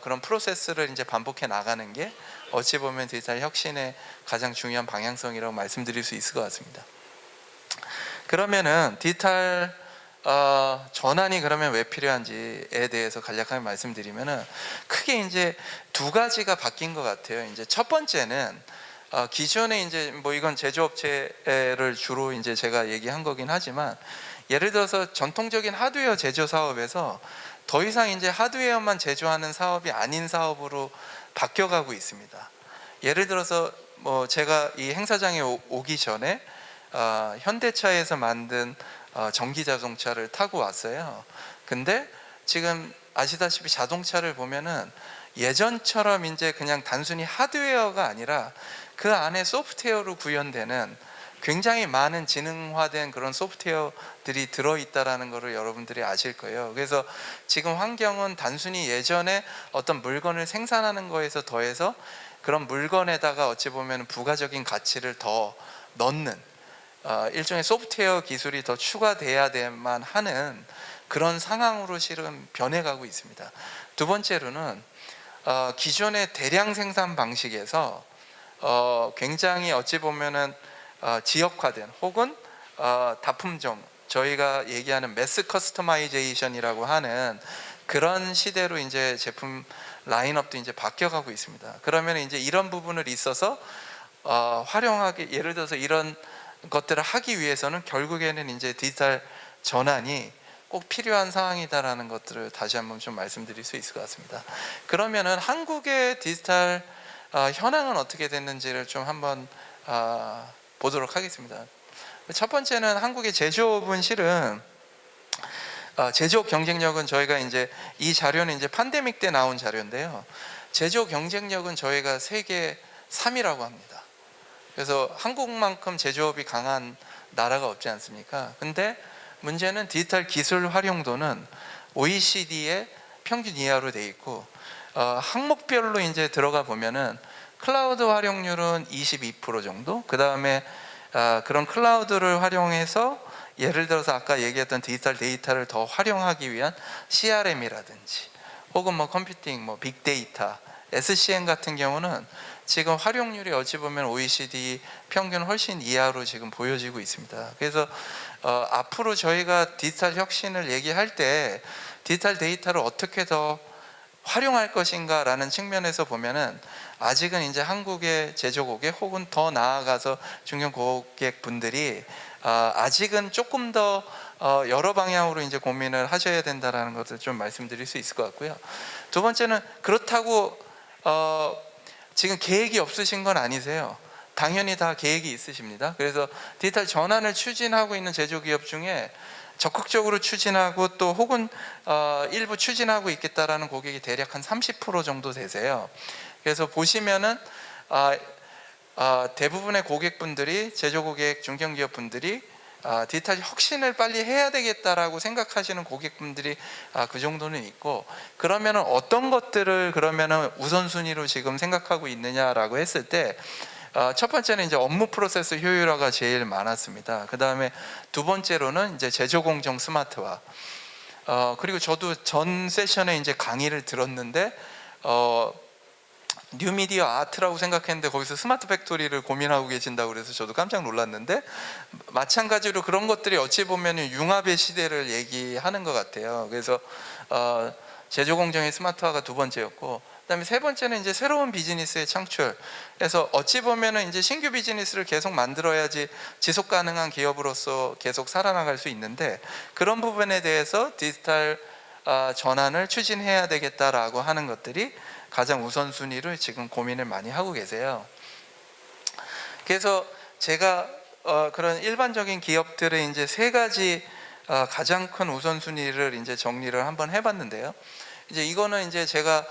그런 프로세스를 이제 반복해 나가는 게 어찌 보면 디지털 혁신의 가장 중요한 방향성이라고 말씀드릴 수 있을 것 같습니다. 그러면은 디지털 전환이 그러면 왜 필요한지에 대해서 간략하게 말씀드리면은 크게 이제 두 가지가 바뀐 것 같아요. 이제 첫 번째는 기존에 이제 뭐 이건 제조업체를 주로 이제 제가 얘기한 거긴 하지만 예를 들어서 전통적인 하드웨어 제조 사업에서 더 이상 이제 하드웨어만 제조하는 사업이 아닌 사업으로 바뀌어가고 있습니다. 예를 들어서 뭐 제가 이 행사장에 오기 전에 현대차에서 만든 전기 자동차를 타고 왔어요. 근데 지금 아시다시피 자동차를 보면은 예전처럼 이제 그냥 단순히 하드웨어가 아니라 그 안에 소프트웨어로 구현되는 굉장히 많은 지능화된 그런 소프트웨어들이 들어있다라는 것을 여러분들이 아실 거예요. 그래서 지금 환경은 단순히 예전에 어떤 물건을 생산하는 거에서 더해서 그런 물건에다가 어찌 보면 부가적인 가치를 더 넣는 일종의 소프트웨어 기술이 더 추가돼야만 하는 그런 상황으로 실은 변해가고 있습니다. 두 번째로는 기존의 대량 생산 방식에서 굉장히 어찌 보면은 지역화된 혹은 다품종, 저희가 얘기하는 매스 커스터마이제이션이라고 하는 그런 시대로 이제 제품 라인업도 이제 바뀌어가고 있습니다. 그러면 이제 이런 부분을 있어서 활용하기, 예를 들어서 이런 것들을 하기 위해서는 결국에는 이제 디지털 전환이 꼭 필요한 상황이다라는 것들을 다시 한번 좀 말씀드릴 수 있을 것 같습니다. 그러면은 한국의 디지털 현황은 어떻게 됐는지를 좀 한번 보도록 하겠습니다. 첫 번째는 한국의 제조업은 실은 제조업 경쟁력은 저희가 이제 이 자료는 이제 팬데믹 때 나온 자료인데요. 제조업 경쟁력은 저희가 세계 3위라고 합니다. 그래서 한국만큼 제조업이 강한 나라가 없지 않습니까? 근데 문제는 디지털 기술 활용도는 OECD의 평균 이하로 돼 있고 항목별로 이제 들어가 보면은 클라우드 활용률은 22% 정도. 그 다음에 그런 클라우드를 활용해서 예를 들어서 아까 얘기했던 디지털 데이터를 더 활용하기 위한 CRM이라든지 혹은 뭐 컴퓨팅, 뭐 빅데이터, SCM 같은 경우는 지금 활용률이 어찌 보면 OECD 평균 훨씬 이하로 지금 보여지고 있습니다. 그래서 앞으로 저희가 디지털 혁신을 얘기할 때 디지털 데이터를 어떻게 더 활용할 것인가 라는 측면에서 보면은 아직은 이제 한국의 제조고객 혹은 더 나아가서 중견고객분들이 아직은 조금 더 여러 방향으로 이제 고민을 하셔야 된다라는 것을 좀 말씀드릴 수 있을 것 같고요. 두 번째는 그렇다고 지금 계획이 없으신 건 아니세요. 당연히 다 계획이 있으십니다. 그래서 디지털 전환을 추진하고 있는 제조기업 중에 적극적으로 추진하고 또 혹은 일부 추진하고 있겠다라는 고객이 대략 한 30% 정도 되세요. 그래서 보시면은 대부분의 고객분들이, 제조고객, 중견기업분들이 디지털 혁신을 빨리 해야 되겠다라고 생각하시는 고객분들이 그 정도는 있고, 그러면은 어떤 것들을 그러면은 우선순위로 지금 생각하고 있느냐라고 했을 때 첫 번째는 이제 업무 프로세스 효율화가 제일 많았습니다. 그 다음에 두 번째로는 이제 제조 공정 스마트화. 그리고 저도 전 세션에 이제 강의를 들었는데 뉴미디어 아트라고 생각했는데 거기서 스마트 팩토리를 고민하고 계신다고 그래서 저도 깜짝 놀랐는데, 마찬가지로 그런 것들이 어찌 보면 융합의 시대를 얘기하는 것 같아요. 그래서 제조 공정의 스마트화가 두 번째였고, 그다음에 세 번째는 이제 새로운 비즈니스의 창출. 그래서 어찌 보면은 이제 신규 비즈니스를 계속 만들어야지 지속 가능한 기업으로서 계속 살아나갈 수 있는데, 그런 부분에 대해서 디지털 전환을 추진해야 되겠다라고 하는 것들이 가장 우선순위를 지금 고민을 많이 하고 계세요. 그래서 제가 그런 일반적인 기업들의 이제 세 가지 가장 큰 우선순위를 이제 정리를 한번 해봤는데요. 이제 이거는 이제 제가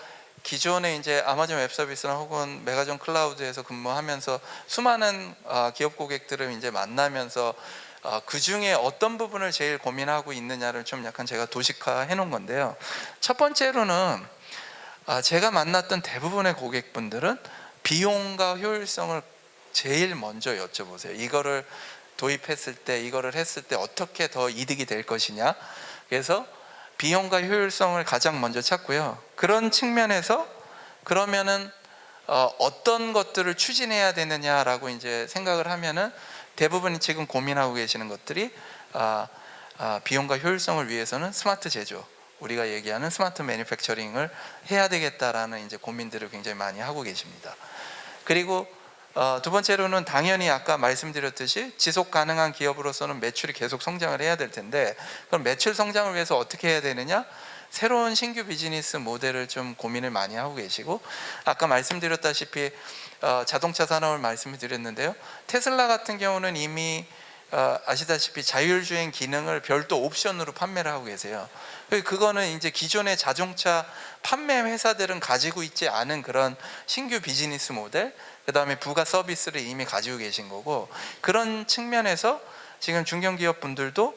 기존에 이제 아마존 웹서비스나 혹은 메가존 클라우드에서 근무하면서 수많은 기업 고객들을 이제 만나면서 그 중에 어떤 부분을 제일 고민하고 있느냐를 좀 약간 제가 도식화해 놓은 건데요. 첫 번째로는 제가 만났던 대부분의 고객분들은 비용과 효율성을 제일 먼저 여쭤보세요. 이거를 도입했을 때, 이거를 했을 때 어떻게 더 이득이 될 것이냐. 그래서 비용과 효율성을 가장 먼저 찾고요. 그런 측면에서 그러면은 어떤 것들을 추진해야 되느냐라고 이제 생각을 하면은 대부분이 지금 고민하고 계시는 것들이 비용과 효율성을 위해서는 스마트 제조, 우리가 얘기하는 스마트 매니팩처링을 해야 되겠다라는 이제 고민들을 굉장히 많이 하고 계십니다. 그리고 두 번째로는 당연히 아까 말씀드렸듯이 지속 가능한 기업으로서는 매출이 계속 성장을 해야 될 텐데, 그럼 매출 성장을 위해서 어떻게 해야 되느냐? 새로운 신규 비즈니스 모델을 좀 고민을 많이 하고 계시고, 아까 말씀드렸다시피 자동차 산업을 말씀을 드렸는데요. 테슬라 같은 경우는 이미 아시다시피 자율주행 기능을 별도 옵션으로 판매를 하고 계세요. 그거는 이제 기존의 자동차 판매 회사들은 가지고 있지 않은 그런 신규 비즈니스 모델, 그 다음에 부가 서비스를 이미 가지고 계신 거고, 그런 측면에서 지금 중견기업 분들도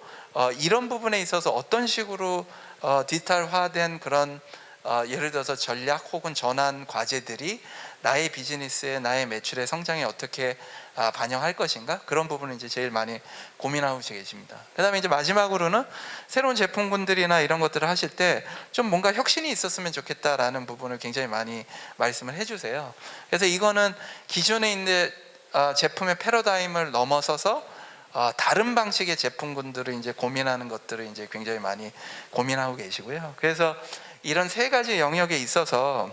이런 부분에 있어서 어떤 식으로 디지털화된 그런 예를 들어서 전략 혹은 전환 과제들이 나의 비즈니스에, 나의 매출의 성장에 어떻게 반영할 것인가, 그런 부분을 이제 제일 많이 고민하고 계십니다. 그 다음에 이제 마지막으로는 새로운 제품군들이나 이런 것들을 하실 때 좀 뭔가 혁신이 있었으면 좋겠다라는 부분을 굉장히 많이 말씀을 해주세요. 그래서 이거는 기존에 있는 제품의 패러다임을 넘어서서 다른 방식의 제품군들을 이제 고민하는 것들을 이제 굉장히 많이 고민하고 계시고요. 그래서 이런 세 가지 영역에 있어서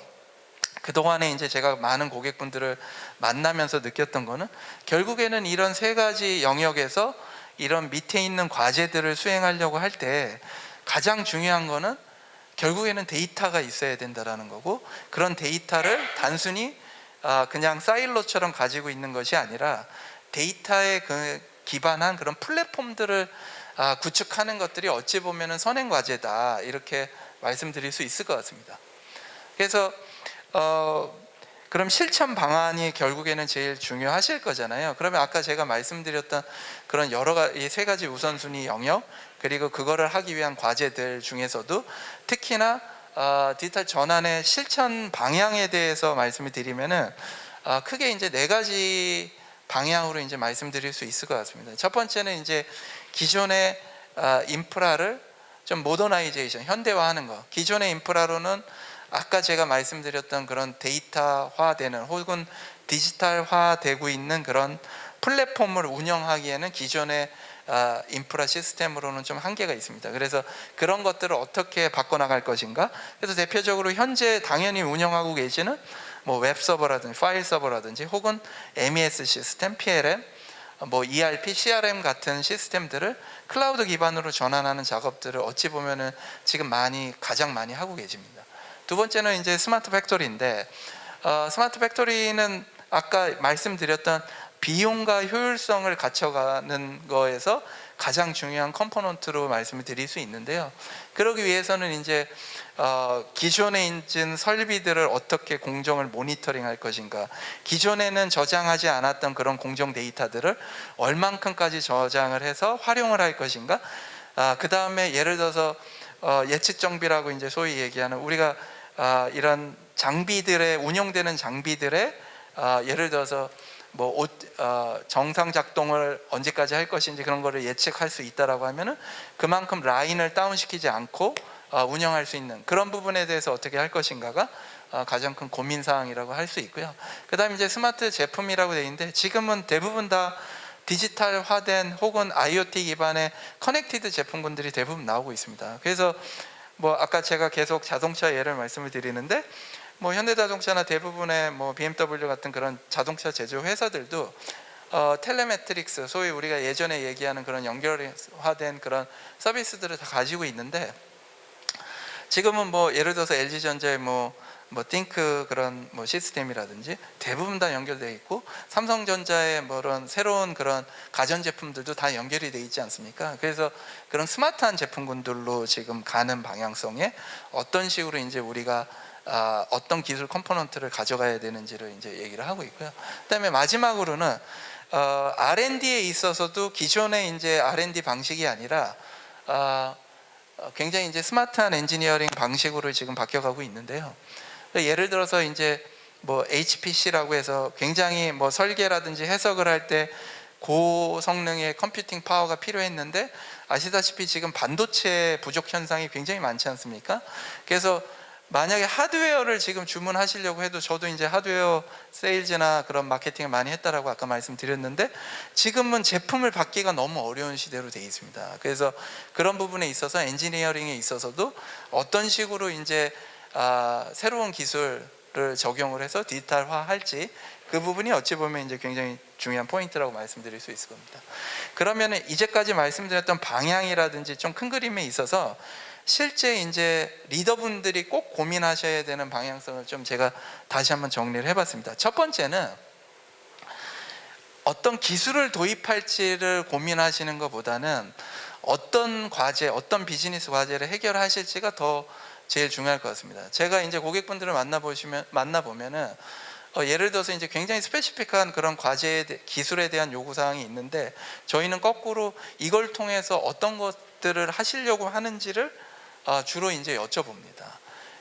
그동안에 이제 제가 많은 고객분들을 만나면서 느꼈던 거는, 결국에는 이런 세 가지 영역에서 이런 밑에 있는 과제들을 수행하려고 할 때 가장 중요한 거는 결국에는 데이터가 있어야 된다라는 거고, 그런 데이터를 단순히 그냥 사일로처럼 가지고 있는 것이 아니라 데이터에 기반한 그런 플랫폼들을 구축하는 것들이 어찌 보면은 선행 과제다, 이렇게 말씀드릴 수 있을 것 같습니다. 그래서 그럼 실천 방안이 결국에는 제일 중요하실 거잖아요. 그러면 아까 제가 말씀드렸던 그런 여러 가지 세 가지 우선순위 영역, 그리고 그거를 하기 위한 과제들 중에서도 특히나 디지털 전환의 실천 방향에 대해서 말씀을 드리면은 크게 이제 네 가지 방향으로 이제 말씀드릴 수 있을 것 같습니다. 첫 번째는 이제 기존의 인프라를 좀 모더나이제이션, 현대화하는 거. 기존의 인프라로는 아까 제가 말씀드렸던 그런 데이터화되는 혹은 디지털화되고 있는 그런 플랫폼을 운영하기에는 기존의 인프라 시스템으로는 좀 한계가 있습니다. 그래서 그런 것들을 어떻게 바꿔나갈 것인가. 그래서 대표적으로 현재 당연히 운영하고 계시는 뭐 웹서버라든지 파일 서버라든지 혹은 MES 시스템, PLM, 뭐 ERP, CRM 같은 시스템들을 클라우드 기반으로 전환하는 작업들을 어찌 보면은 지금 가장 많이 하고 계십니다. 두 번째는 이제 스마트 팩토리인데, 스마트 팩토리는 아까 말씀드렸던 비용과 효율성을 갖춰가는 거에서 가장 중요한 컴포넌트로 말씀을 드릴 수 있는데요. 그러기 위해서는 이제 기존에 있는 설비들을 어떻게 공정을 모니터링할 것인가, 기존에는 저장하지 않았던 그런 공정 데이터들을 얼만큼까지 저장을 해서 활용을 할 것인가. 그 다음에 예를 들어서 예측 정비라고 이제 소위 얘기하는, 우리가 이런 장비들의 운영되는 장비들의 예를 들어서 뭐 정상 작동을 언제까지 할 것인지 그런 거를 예측할 수 있다라고 하면은 그만큼 라인을 다운시키지 않고 운영할 수 있는 그런 부분에 대해서 어떻게 할 것인가가 가장 큰 고민 사항이라고 할 수 있고요. 그다음에 이제 스마트 제품이라고 되어 있는데, 지금은 대부분 다 디지털화된 혹은 IoT 기반의 커넥티드 제품군들이 대부분 나오고 있습니다. 그래서 뭐 아까 제가 계속 자동차 예를 말씀을 드리는데, 뭐 현대자동차나 대부분의 뭐 BMW 같은 그런 자동차 제조 회사들도 텔레메트릭스, 소위 우리가 예전에 얘기하는 그런 연결화된 그런 서비스들을 다 가지고 있는데, 지금은 뭐 예를 들어서 LG전자의 뭐 띵크 그런 뭐 시스템이라든지 대부분 다 연결되어 있고, 삼성전자의 뭐 그런 새로운 그런 가전 제품들도 다 연결이 되어 있지 않습니까? 그래서 그런 스마트한 제품군들로 지금 가는 방향성에 어떤 식으로 이제 우리가 어떤 기술 컴포넌트를 가져가야 되는지를 이제 얘기를 하고 있고요. 그다음에 마지막으로는 R&D에 있어서도 기존의 이제 R&D 방식이 아니라 굉장히 이제 스마트한 엔지니어링 방식으로 지금 바뀌어가고 있는데요. 예를 들어서 이제 뭐 HPC라고 해서 굉장히 뭐 설계라든지 해석을 할 때 고성능의 컴퓨팅 파워가 필요했는데, 아시다시피 지금 반도체 부족 현상이 굉장히 많지 않습니까? 그래서 만약에 하드웨어를 지금 주문하시려고 해도, 저도 이제 하드웨어 세일즈나 그런 마케팅을 많이 했다라고 아까 말씀드렸는데, 지금은 제품을 받기가 너무 어려운 시대로 되어 있습니다. 그래서 그런 부분에 있어서 엔지니어링에 있어서도 어떤 식으로 이제 새로운 기술을 적용을 해서 디지털화할지, 그 부분이 어찌 보면 이제 굉장히 중요한 포인트라고 말씀드릴 수 있을 겁니다. 그러면 이제까지 말씀드렸던 방향이라든지 좀 큰 그림에 있어서 실제 이제 리더분들이 꼭 고민하셔야 되는 방향성을 좀 제가 다시 한번 정리를 해봤습니다. 첫 번째는 어떤 기술을 도입할지를 고민하시는 것보다는 어떤 과제, 어떤 비즈니스 과제를 해결하실지가 더 제일 중요할 것 같습니다. 제가 이제 고객분들을 만나보면은 예를 들어서 이제 굉장히 스페시픽한 그런 과제에 기술에 대한 요구사항이 있는데, 저희는 거꾸로 이걸 통해서 어떤 것들을 하시려고 하는지를 주로 이제 여쭤봅니다.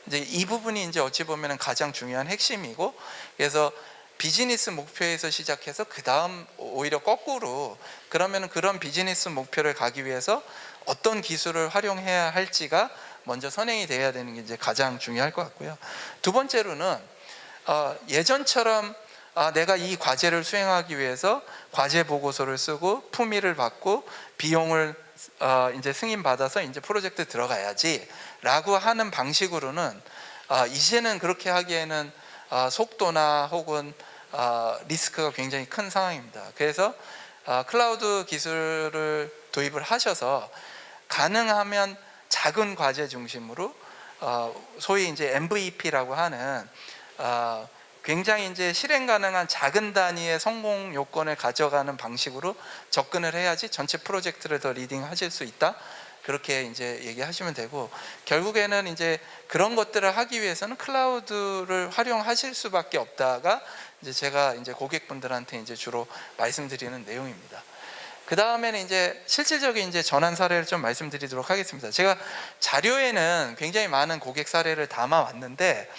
이제 이 부분이 이제 어찌 보면은 가장 중요한 핵심이고, 그래서 비즈니스 목표에서 시작해서 그 다음 오히려 거꾸로, 그러면은 그런 비즈니스 목표를 가기 위해서 어떤 기술을 활용해야 할지가 먼저 선행이 돼야 되는 게 이제 가장 중요할 것 같고요. 두 번째로는 예전처럼 내가 이 과제를 수행하기 위해서 과제 보고서를 쓰고 품위를 받고 비용을 이제 승인받아서 이제 프로젝트 들어가야지 라고 하는 방식으로는 이제는 그렇게 하기에는 속도나 혹은 리스크가 굉장히 큰 상황입니다. 그래서 클라우드 기술을 도입을 하셔서 가능하면 작은 과제 중심으로 소위 이제 MVP라고 하는 굉장히 이제 실행 가능한 작은 단위의 성공 요건을 가져가는 방식으로 접근을 해야지 전체 프로젝트를 더 리딩하실 수 있다, 그렇게 이제 얘기하시면 되고, 결국에는 이제 그런 것들을 하기 위해서는 클라우드를 활용하실 수밖에 없다가 이제 제가 이제 고객분들한테 이제 주로 말씀드리는 내용입니다. 그 다음에는 이제 실질적인 이제 전환 사례를 좀 말씀드리도록 하겠습니다. 제가 자료에는 굉장히 많은 고객 사례를 담아 왔는데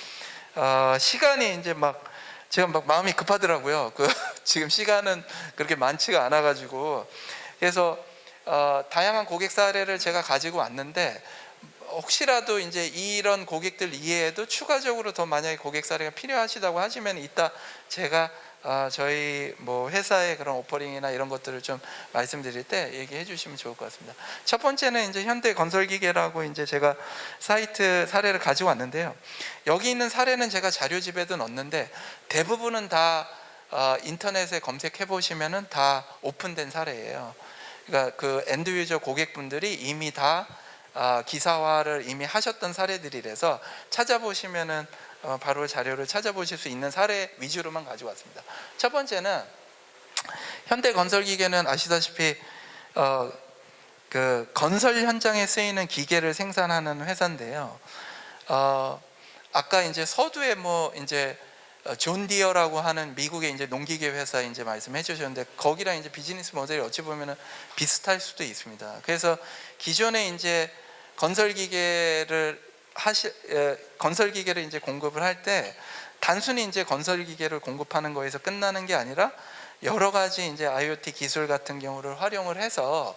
시간이 이제 제가 마음이 급하더라고요. 지금 시간은 그렇게 많지가 않아 가지고, 그래서 다양한 고객 사례를 제가 가지고 왔는데, 혹시라도 이제 이런 고객들 이외에도 추가적으로 더 만약에 고객 사례가 필요하시다고 하시면 이따 제가 저희 뭐 회사의 그런 오퍼링이나 이런 것들을 좀 말씀드릴 때 얘기해 주시면 좋을 것 같습니다. 첫 번째는 이제 현대건설기계라고 이제 제가 사이트 사례를 가지고 왔는데요. 여기 있는 사례는 제가 자료집에도 넣었는데 대부분은 다 인터넷에 검색해 보시면은 다 오픈된 사례예요. 그러니까 그 엔드 유저 고객분들이 이미 다 기사화를 이미 하셨던 사례들이라서 찾아보시면은 바로 자료를 찾아보실 수 있는 사례 위주로만 가지고 왔습니다. 첫 번째는 현대건설기계는 아시다시피 그 건설 현장에 쓰이는 기계를 생산하는 회사인데요. 아까 이제 서두에 뭐 이제 존 디어라고 하는 미국의 이제 농기계 회사 이제 말씀해 주셨는데, 거기랑 이제 비즈니스 모델이 어찌 보면은 비슷할 수도 있습니다. 그래서 기존에 이제 건설기계를 이제 공급을 할 때 단순히 이제 건설기계를 공급하는 거에서 끝나는 게 아니라 여러 가지 이제 IoT 기술 같은 경우를 활용을 해서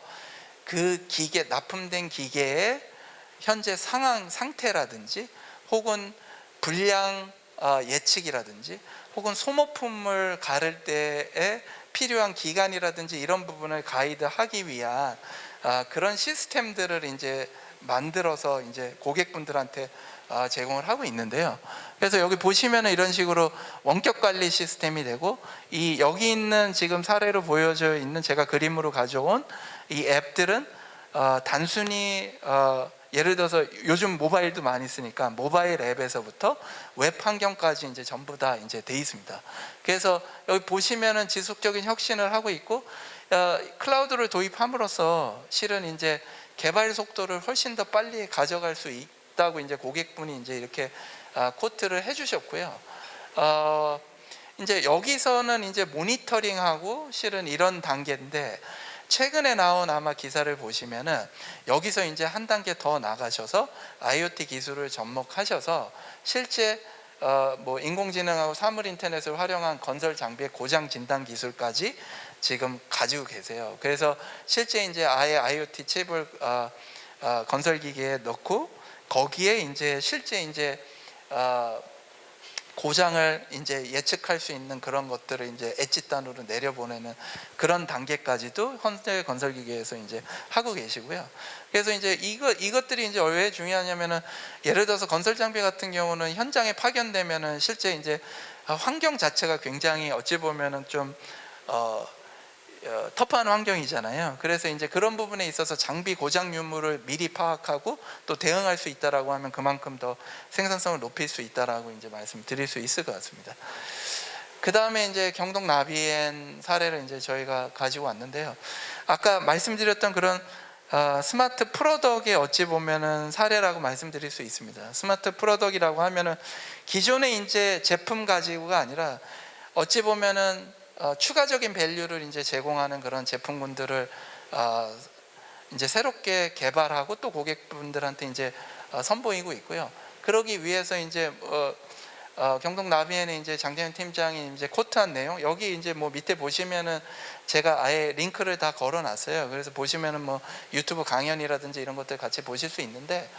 그 기계, 납품된 기계의 현재 상태라든지 혹은 불량 예측이라든지 혹은 소모품을 가를 때에 필요한 기간이라든지 이런 부분을 가이드하기 위한 그런 시스템들을 이제 만들어서 이제 고객분들한테 제공을 하고 있는데요. 그래서 여기 보시면은 이런 식으로 원격 관리 시스템이 되고, 이 여기 있는 지금 사례로 보여져 있는 제가 그림으로 가져온 이 앱들은 단순히 예를 들어서 요즘 모바일도 많이 쓰니까 모바일 앱에서부터 웹 환경까지 이제 전부 다 이제 돼 있습니다. 그래서 여기 보시면은 지속적인 혁신을 하고 있고, 클라우드를 도입함으로써 실은 이제 개발 속도를 훨씬 더 빨리 가져갈 수 있다고 이제 고객분이 이제 이렇게 코트를 해주셨고요. 이제 여기서는 이제 모니터링하고 실은 이런 단계인데, 최근에 나온 아마 기사를 보시면은 여기서 이제 한 단계 더 나가셔서 IoT 기술을 접목하셔서 실제 뭐 인공지능하고 사물 인터넷을 활용한 건설 장비의 고장 진단 기술까지 지금 가지고 계세요. 그래서 실제 이제 아예 IoT 칩을 건설 기계에 넣고 거기에 이제 실제 이제 고장을 이제 예측할 수 있는 그런 것들을 이제 엣지 단으로 내려보내는 그런 단계까지도 현대 건설 기계에서 이제 하고 계시고요. 그래서 이제 이것들이 이제 왜 중요하냐면은, 예를 들어서 건설 장비 같은 경우는 현장에 파견되면은 실제 이제 환경 자체가 굉장히 어찌 보면은 좀 터프한 환경이잖아요. 그래서 이제 그런 부분에 있어서 장비 고장 유무를 미리 파악하고 또 대응할 수 있다라고 하면 그만큼 더 생산성을 높일 수 있다라고 이제 말씀드릴 수 있을 것 같습니다. 그 다음에 이제 경동 나비엔 사례를 이제 저희가 가지고 왔는데요. 아까 말씀드렸던 그런 스마트 프로덕의 어찌 보면은 사례라고 말씀드릴 수 있습니다. 스마트 프로덕이라고 하면은 기존의 이제 제품 가지고가 아니라 어찌 보면은 추가적인 밸류를 이제 제공하는 그런 제품군들을 이제 새롭게 개발하고 또 고객분들한테 이제 선보이고 있고요. 그러기 위해서 이제 경동 나비엔의 이제 장재현 팀장이 이제 코트한 내용, 여기 이제 뭐 밑에 보시면은 제가 아예 링크를 다 걸어놨어요. 그래서 보시면은 뭐 유튜브 강연이라든지 이런 것들 같이 보실 수 있는데,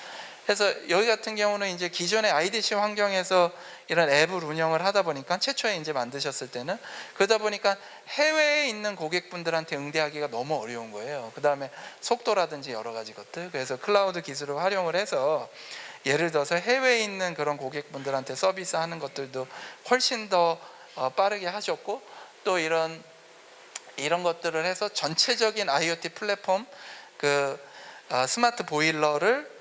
그래서 여기 같은 경우는 이제 기존의 IDC 환경에서 이런 앱을 운영을 하다 보니까 최초에 이제 만드셨을 때는 그러다 보니까 해외에 있는 고객분들한테 응대하기가 너무 어려운 거예요. 그 다음에 속도라든지 여러 가지 것들, 그래서 클라우드 기술을 활용을 해서 예를 들어서 해외에 있는 그런 고객분들한테 서비스하는 것들도 훨씬 더 빠르게 하셨고, 또 이런 것들을 해서 전체적인 IoT 플랫폼, 그 스마트 보일러를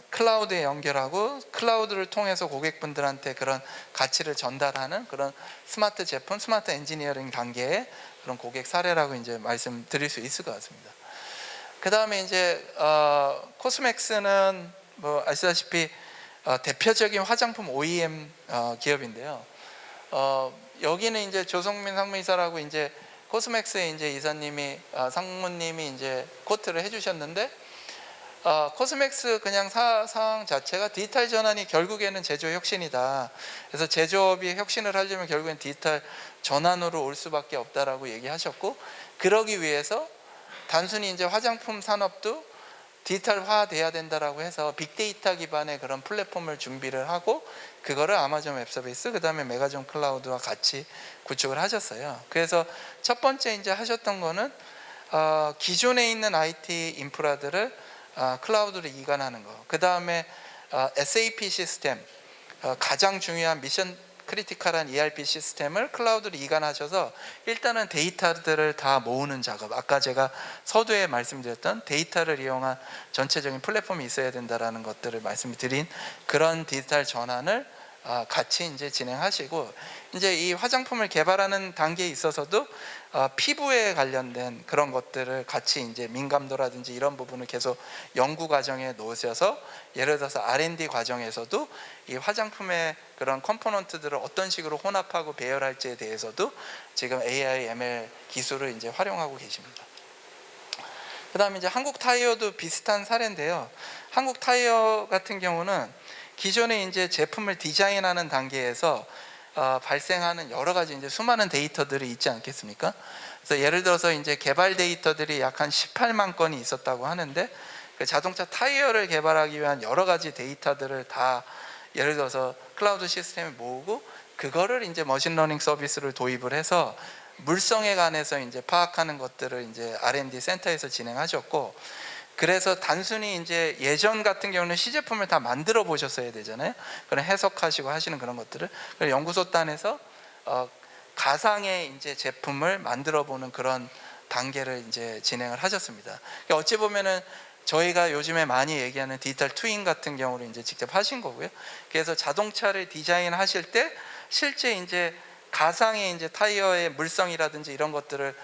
클라우드에 연결하고 클라우드를 통해서 고객분들한테 그런 가치를 전달하는 그런 스마트 제품, 스마트 엔지니어링 단계의 그런 고객 사례라고 이제 말씀드릴 수 있을 것 같습니다. 그 다음에 이제 코스맥스는 뭐 아시다시피 대표적인 화장품 OEM 기업인데요. 여기는 이제 조성민 상무이사라고 이제 코스맥스의 이제 이사님이 상무님이 이제 코트를 해주셨는데, 코스맥스 그냥 사항 자체가 디지털 전환이 결국에는 제조업 혁신이다. 그래서 제조업이 혁신을 하려면 결국엔 디지털 전환으로 올 수밖에 없다라고 얘기하셨고, 그러기 위해서 단순히 이제 화장품 산업도 디지털화 돼야 된다라고 해서 빅데이터 기반의 그런 플랫폼을 준비를 하고 그거를 아마존 웹서비스, 그 다음에 메가존 클라우드와 같이 구축을 하셨어요. 그래서 첫 번째 이제 하셨던 거는 기존에 있는 IT 인프라들을 클라우드로 이관하는 거. 그 다음에 SAP 시스템, 가장 중요한 미션 크리티컬한 ERP 시스템을 클라우드로 이관하셔서 일단은 데이터들을 다 모으는 작업, 아까 제가 서두에 말씀드렸던 데이터를 이용한 전체적인 플랫폼이 있어야 된다라는 것들을 말씀드린 그런 디지털 전환을 같이 이제 진행하시고, 이제 이 화장품을 개발하는 단계에 있어서도 피부에 관련된 그런 것들을 같이 이제 민감도라든지 이런 부분을 계속 연구 과정에 놓으셔서, 예를 들어서 R&D 과정에서도 이 화장품의 그런 컴포넌트들을 어떤 식으로 혼합하고 배열할지에 대해서도 지금 AI, ML 기술을 이제 활용하고 계십니다. 그 다음에 이제 한국 타이어도 비슷한 사례인데요. 한국 타이어 같은 경우는 기존에 이제 제품을 디자인하는 단계에서 발생하는 여러 가지 이제 수많은 데이터들이 있지 않겠습니까? 그래서 예를 들어서 이제 개발 데이터들이 약 한 18만 건이 있었다고 하는데, 그 자동차 타이어를 개발하기 위한 여러 가지 데이터들을 다 예를 들어서 클라우드 시스템에 모으고 그거를 이제 머신러닝 서비스를 도입을 해서 물성에 관해서 이제 파악하는 것들을 이제 R&D 센터에서 진행하셨고, 그래서 단순히 이제 예전 같은 경우는 시제품을 다 만들어 보셨어야 되잖아요. 그런 해석하시고 하시는 그런 것들을 연구소 단에서 가상의 이제 제품을 만들어 보는 그런 단계를 이제 진행을 하셨습니다. 그러니까 어찌 보면은 저희가 요즘에 많이 얘기하는 디지털 트윈 같은 경우를 이제 직접 하신 거고요. 그래서 자동차를 디자인하실 때 실제 이제 가상의 이제 타이어의 물성이라든지 이런 것들을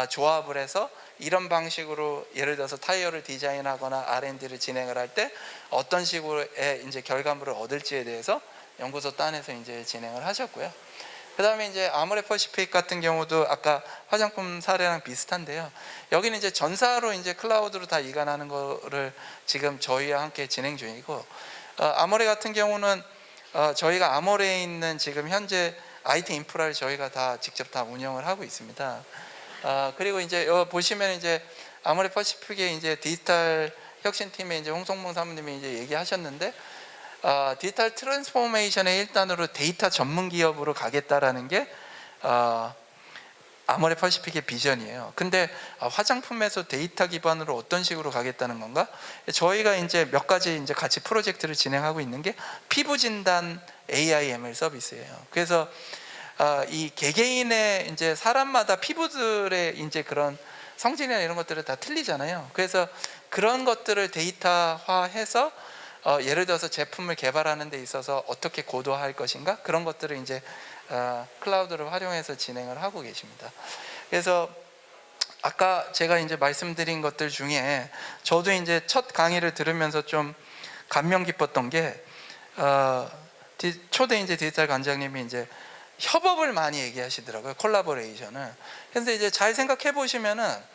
조합을 해서 이런 방식으로 예를 들어서 타이어를 디자인하거나 R&D를 진행을 할 때 어떤 식으로의 이제 결과물을 얻을지에 대해서 연구소 단에서 이제 진행을 하셨고요. 그다음에 이제 아모레퍼시픽 같은 경우도 아까 화장품 사례랑 비슷한데요. 여기는 이제 전사로 이제 클라우드로 다 이관하는 거를 지금 저희와 함께 진행 중이고, 아모레 같은 경우는 저희가 아모레에 있는 지금 현재 IT 인프라를 저희가 다 직접 다 운영을 하고 있습니다. 그리고 이제 여기 보시면 이제 아모레퍼시픽의 이제 디지털 혁신팀에 이제 홍성봉 사모님이 이제 얘기하셨는데, 디지털 트랜스포메이션의 일단으로 데이터 전문 기업으로 가겠다라는 게 아모레퍼시픽의 비전이에요. 근데 화장품에서 데이터 기반으로 어떤 식으로 가겠다는 건가? 저희가 이제 몇 가지 이제 같이 프로젝트를 진행하고 있는 게 피부 진단 AI ML 서비스예요. 그래서 이 개개인의 이제 사람마다 피부들의 이제 그런 성질이나 이런 것들은 다 틀리잖아요. 그래서 그런 것들을 데이터화해서 예를 들어서 제품을 개발하는 데 있어서 어떻게 고도화할 것인가, 그런 것들을 이제 클라우드를 활용해서 진행을 하고 계십니다. 그래서 아까 제가 이제 말씀드린 것들 중에 저도 이제 첫 강의를 들으면서 좀 감명 깊었던 게 초대 이제 디지털 관장님이 이제 협업을 많이 얘기하시더라고요. 콜라보레이션을. 그래서 이제 잘 생각해 보시면은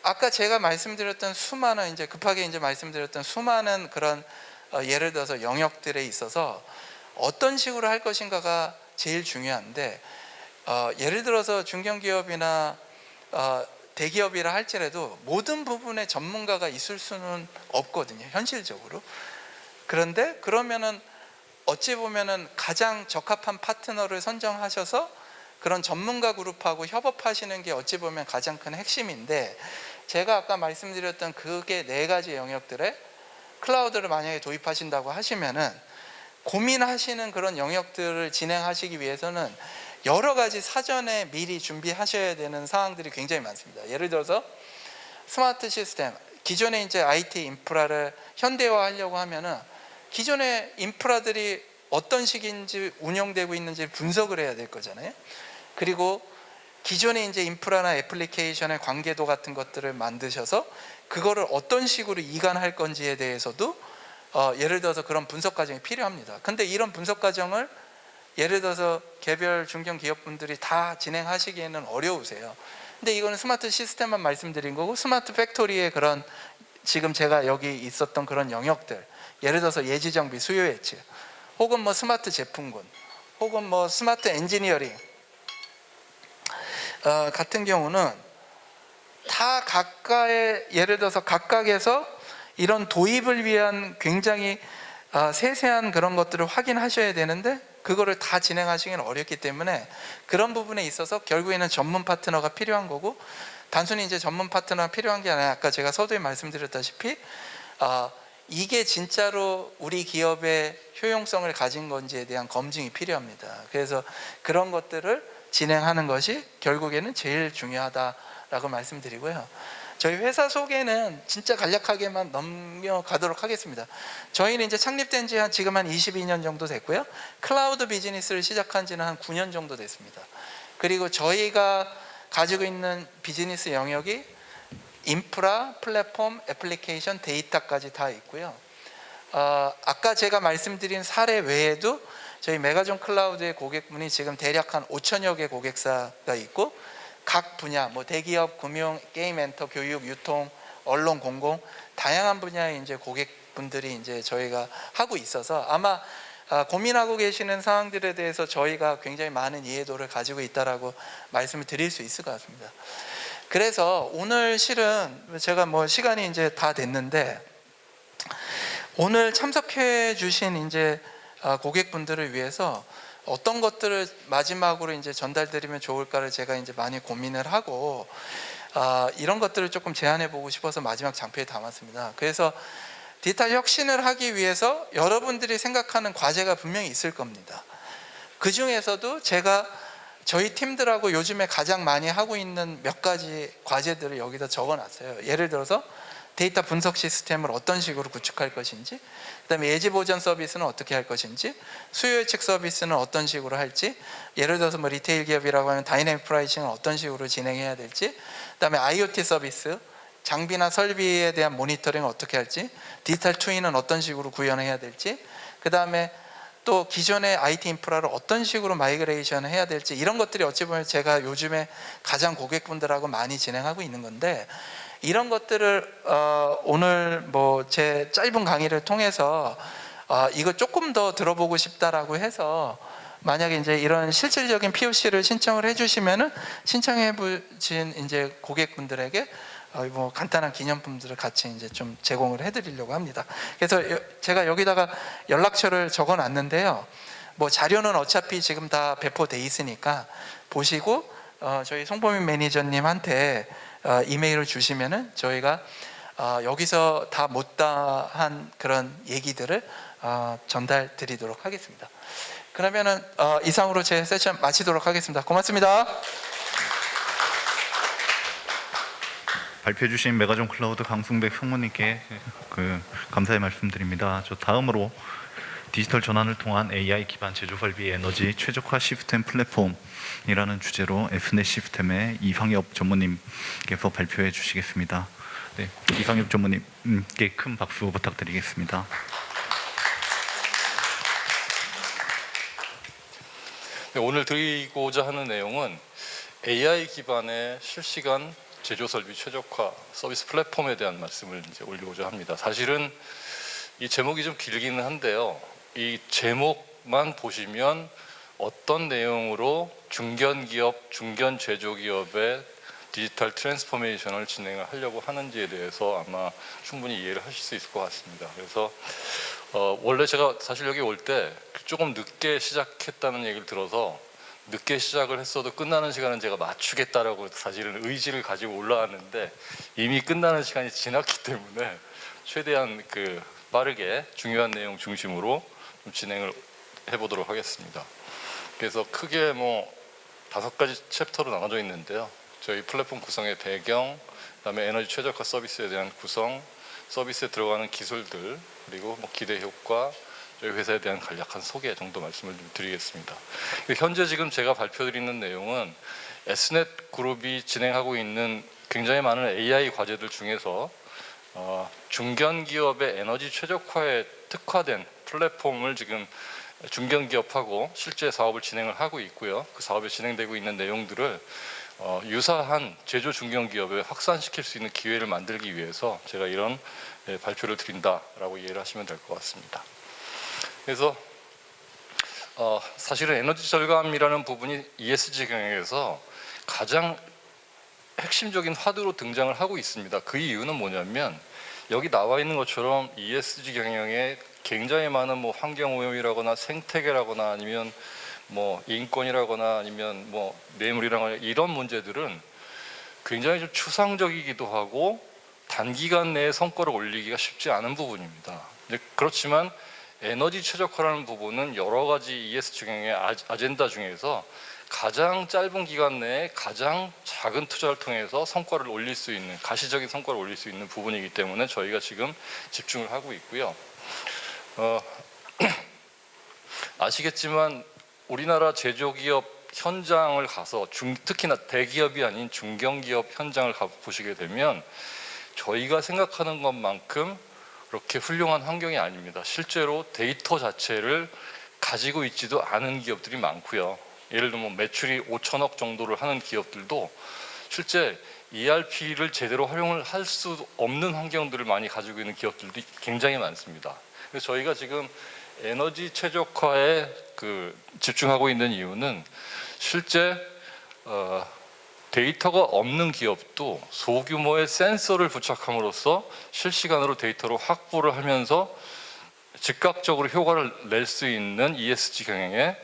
아까 제가 말씀드렸던 수많은 이제 급하게 이제 말씀드렸던 수많은 그런 예를 들어서 영역들에 있어서 어떤 식으로 할 것인가가 제일 중요한데, 예를 들어서 중견기업이나 대기업이라 할지라도 모든 부분에 전문가가 있을 수는 없거든요, 현실적으로. 그런데 그러면은 어찌 보면은 가장 적합한 파트너를 선정하셔서 그런 전문가 그룹하고 협업하시는 게 어찌 보면 가장 큰 핵심인데, 제가 아까 말씀드렸던 그게 4가지 영역들에 클라우드를 만약에 도입하신다고 하시면은 고민하시는 그런 영역들을 진행하시기 위해서는 여러 가지 사전에 미리 준비하셔야 되는 사항들이 굉장히 많습니다. 예를 들어서 스마트 시스템, 기존의 이제 IT 인프라를 현대화하려고 하면은 기존의 인프라들이 어떤 식인지 운영되고 있는지 분석을 해야 될 거잖아요. 그리고 기존의 이제 인프라나 애플리케이션의 관계도 같은 것들을 만드셔서 그거를 어떤 식으로 이관할 건지에 대해서도 예를 들어서 그런 분석 과정이 필요합니다. 근데 이런 분석 과정을 예를 들어서 개별 중견 기업분들이 다 진행하시기에는 어려우세요. 근데 이거는 스마트 시스템만 말씀드린 거고, 스마트 팩토리의 그런 지금 제가 여기 있었던 그런 영역들, 예를 들어서 예지 정비, 수요 예측, 혹은 뭐 스마트 제품군, 혹은 뭐 스마트 엔지니어링 같은 경우는 다 각각의 예를 들어서 각각에서 이런 도입을 위한 굉장히 세세한 그런 것들을 확인하셔야 되는데 그거를 다 진행하시기는 어렵기 때문에 그런 부분에 있어서 결국에는 전문 파트너가 필요한 거고, 단순히 이제 전문 파트너가 필요한 게 아니라 아까 제가 서두에 말씀드렸다시피 이게 진짜로 우리 기업의 효용성을 가진 건지에 대한 검증이 필요합니다. 그래서 그런 것들을 진행하는 것이 결국에는 제일 중요하다라고 말씀드리고요. 저희 회사 소개는 진짜 간략하게만 넘겨가도록 하겠습니다. 저희는 이제 창립된 지 지금 한 22년 정도 됐고요. 클라우드 비즈니스를 시작한 지는 한 9년 정도 됐습니다. 그리고 저희가 가지고 있는 비즈니스 영역이 인프라, 플랫폼, 애플리케이션, 데이터까지 다 있고요. 아까 제가 말씀드린 사례 외에도 저희 메가존 클라우드의 고객분이 지금 대략 한 5천여 개 고객사가 있고, 각 분야 뭐 대기업, 금융, 게임, 엔터, 교육, 유통, 언론, 공공 다양한 분야의 이제 고객분들이 이제 저희가 하고 있어서 아마 고민하고 계시는 사항들에 대해서 저희가 굉장히 많은 이해도를 가지고 있다라고 말씀을 드릴 수 있을 것 같습니다. 그래서 오늘 실은 제가 뭐 시간이 이제 다 됐는데 오늘 참석해 주신 이제 고객분들을 위해서 어떤 것들을 마지막으로 이제 전달드리면 좋을까를 제가 이제 많이 고민을 하고 이런 것들을 조금 제안해 보고 싶어서 마지막 장표에 담았습니다. 그래서 디지털 혁신을 하기 위해서 여러분들이 생각하는 과제가 분명히 있을 겁니다. 그 중에서도 제가 저희 팀들하고 요즘에 가장 많이 하고 있는 몇 가지 과제들을 여기다 적어놨어요. 예를 들어서 데이터 분석 시스템을 어떤 식으로 구축할 것인지, 그다음에 예지 보전 서비스는 어떻게 할 것인지, 수요 예측 서비스는 어떤 식으로 할지, 예를 들어서 뭐 리테일 기업이라고 하면 다이내믹 프라이싱은 어떤 식으로 진행해야 될지, 그다음에 IoT 서비스, 장비나 설비에 대한 모니터링을 어떻게 할지, 디지털 트윈은 어떤 식으로 구현해야 될지, 그다음에 또 기존의 IT 인프라를 어떤 식으로 마이그레이션을 해야 될지, 이런 것들이 어찌 보면 제가 요즘에 가장 고객분들하고 많이 진행하고 있는 건데, 이런 것들을 오늘 뭐 제 짧은 강의를 통해서 이거 조금 더 들어보고 싶다라고 해서 만약에 이제 이런 실질적인 POC를 신청을 해주시면은 신청해 보신 이제 고객분들에게 뭐 간단한 기념품들을 같이 이제 좀 제공을 해드리려고 합니다. 그래서 제가 여기다가 연락처를 적어놨는데요. 뭐 자료는 어차피 지금 다 배포돼 있으니까 보시고 저희 송보민 매니저님한테 이메일을 주시면은 저희가 여기서 다 못다한 그런 얘기들을 전달 드리도록 하겠습니다. 그러면은 이상으로 제 세션 마치도록 하겠습니다. 고맙습니다. 발표해 주신 메가존 클라우드 강승백 성무님께 감사의 말씀드립니다. 저 다음으로 디지털 전환을 통한 AI 기반 제조 설비 에너지 최적화 시스템 플랫폼이라는 주제로 F넷 시스템의 이상엽 전무님께서 발표해 주시겠습니다. 네, 이상엽 전무님께 큰 박수 부탁드리겠습니다. 네, 오늘 드리고자 하는 내용은 AI 기반의 실시간 제조 설비 최적화 서비스 플랫폼에 대한 말씀을 이제 올리고자 합니다. 사실은 이 제목이 좀 길기는 한데요. 이 제목만 보시면 어떤 내용으로 중견기업, 중견제조기업의 디지털 트랜스포메이션을 진행을 하려고 하는지에 대해서 아마 충분히 이해를 하실 수 있을 것 같습니다. 그래서 원래 제가 사실 여기 올 때 조금 늦게 시작했다는 얘기를 들어서 늦게 시작을 했어도 끝나는 시간은 제가 맞추겠다라고 사실은 의지를 가지고 올라왔는데 이미 끝나는 시간이 지났기 때문에 최대한 빠르게 중요한 내용 중심으로 좀 진행을 해보도록 하겠습니다. 그래서 크게 뭐 5가지 챕터로 나눠져 있는데요. 저희 플랫폼 구성의 배경, 그다음에 에너지 최적화 서비스에 대한 구성, 서비스에 들어가는 기술들, 그리고 뭐 기대 효과, 저희 회사에 대한 간략한 소개 정도 말씀을 좀 드리겠습니다. 현재 지금 제가 발표드리는 내용은 S넷 그룹이 진행하고 있는 굉장히 많은 AI 과제들 중에서 중견기업의 에너지 최적화에 특화된 플랫폼을 지금 중견기업하고 실제 사업을 진행을 하고 있고요. 그 사업이 진행되고 있는 내용들을 유사한 제조 중견기업에 확산시킬 수 있는 기회를 만들기 위해서 제가 이런 발표를 드린다라고 이해를 하시면 될 것 같습니다. 그래서 사실은 에너지 절감이라는 부분이 ESG 경영에서 가장 핵심적인 화두로 등장을 하고 있습니다. 그 이유는 뭐냐면 여기 나와 있는 것처럼 ESG 경영에 굉장히 많은 뭐 환경오염이라거나 생태계라거나 아니면 뭐 인권이라거나 아니면 뭐 뇌물이라거나 이런 문제들은 굉장히 좀 추상적이기도 하고 단기간 내에 성과를 올리기가 쉽지 않은 부분입니다. 그렇지만 에너지 최적화라는 부분은 여러 가지 ESG 경영의 아젠다 중에서 가장 짧은 기간 내에 가장 작은 투자를 통해서 성과를 올릴 수 있는, 가시적인 성과를 올릴 수 있는 부분이기 때문에 저희가 지금 집중을 하고 있고요. 아시겠지만 우리나라 제조기업 현장을 가서 특히나 대기업이 아닌 중견기업 현장을 보시게 되면 저희가 생각하는 것만큼 그렇게 훌륭한 환경이 아닙니다. 실제로 데이터 자체를 가지고 있지도 않은 기업들이 많고요. 예를 들면 매출이 5천억 정도를 하는 기업들도 실제 ERP를 제대로 활용을 할 수 없는 환경들을 많이 가지고 있는 기업들도 굉장히 많습니다. 그래서 저희가 지금 에너지 최적화에 집중하고 있는 이유는 실제 데이터가 없는 기업도 소규모의 센서를 부착함으로써 실시간으로 데이터를 확보를 하면서 즉각적으로 효과를 낼 수 있는 ESG 경영의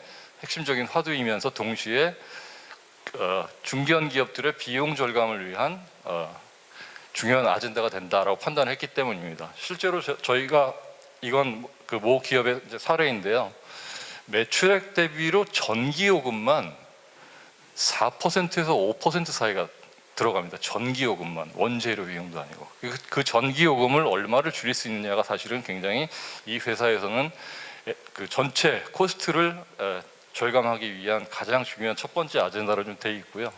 핵심적인 화두이면서 동시에 중견 기업들의 비용 절감을 위한 중요한 아젠다가 된다라고 판단했기 때문입니다. 실제로 저희가 이건 그 모 기업의 이제 사례인데요. 매출액 대비로 전기요금만 4%에서 5% 사이가 들어갑니다. 전기요금만, 원재료 비용도 아니고. 그 전기요금을 얼마를 줄일 수 있느냐가 사실은 굉장히 이 회사에서는 그 전체 코스트를 절감하기 위한 가장 중요한 첫 번째 아젠다로 좀 돼 있고요.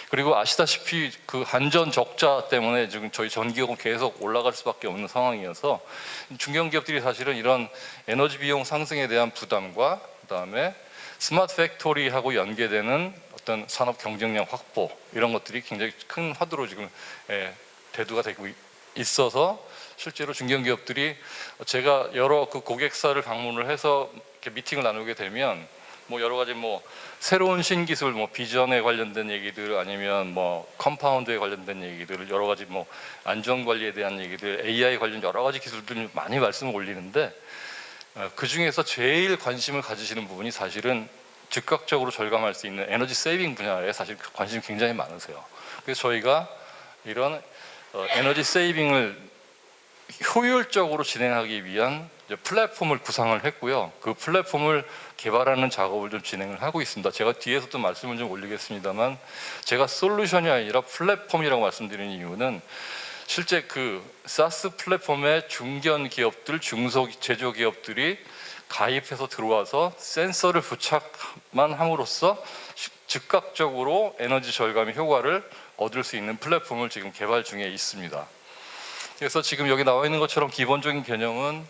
그리고 아시다시피 그 한전 적자 때문에 지금 저희 전기요금 계속 올라갈 수밖에 없는 상황이어서 중견기업들이 사실은 이런 에너지 비용 상승에 대한 부담과 그다음에 스마트 팩토리하고 연계되는 어떤 산업 경쟁력 확보 이런 것들이 굉장히 큰 화두로 지금 대두가 되고 있어서 실제로 중견기업들이 제가 여러 그 고객사를 방문을 해서 이렇게 미팅을 나누게 되면 뭐 여러 가지 뭐 새로운 신기술 뭐 비전에 관련된 얘기들 아니면 뭐 컴파운드에 관련된 얘기들 여러 가지 뭐 안전 관리에 대한 얘기들 AI 관련 여러 가지 기술들 많이 말씀을 올리는데 그 중에서 제일 관심을 가지시는 부분이 사실은 즉각적으로 절감할 수 있는 에너지 세이빙 분야에 사실 관심이 굉장히 많으세요. 그래서 저희가 이런 에너지 세이빙을 효율적으로 진행하기 위한 플랫폼을 구상을 했고요. 그 플랫폼을 개발하는 작업을 좀 진행을 하고 있습니다. 제가 뒤에서도 말씀을 좀 올리겠습니다만 제가 솔루션이 아니라 플랫폼이라고 말씀드리는 이유는 실제 그 사스 플랫폼에 중견 기업들, 중소 제조 기업들이 가입해서 들어와서 센서를 부착만 함으로써 즉각적으로 에너지 절감의 효과를 얻을 수 있는 플랫폼을 지금 개발 중에 있습니다. 그래서 지금 여기 나와 있는 것처럼 기본적인 개념은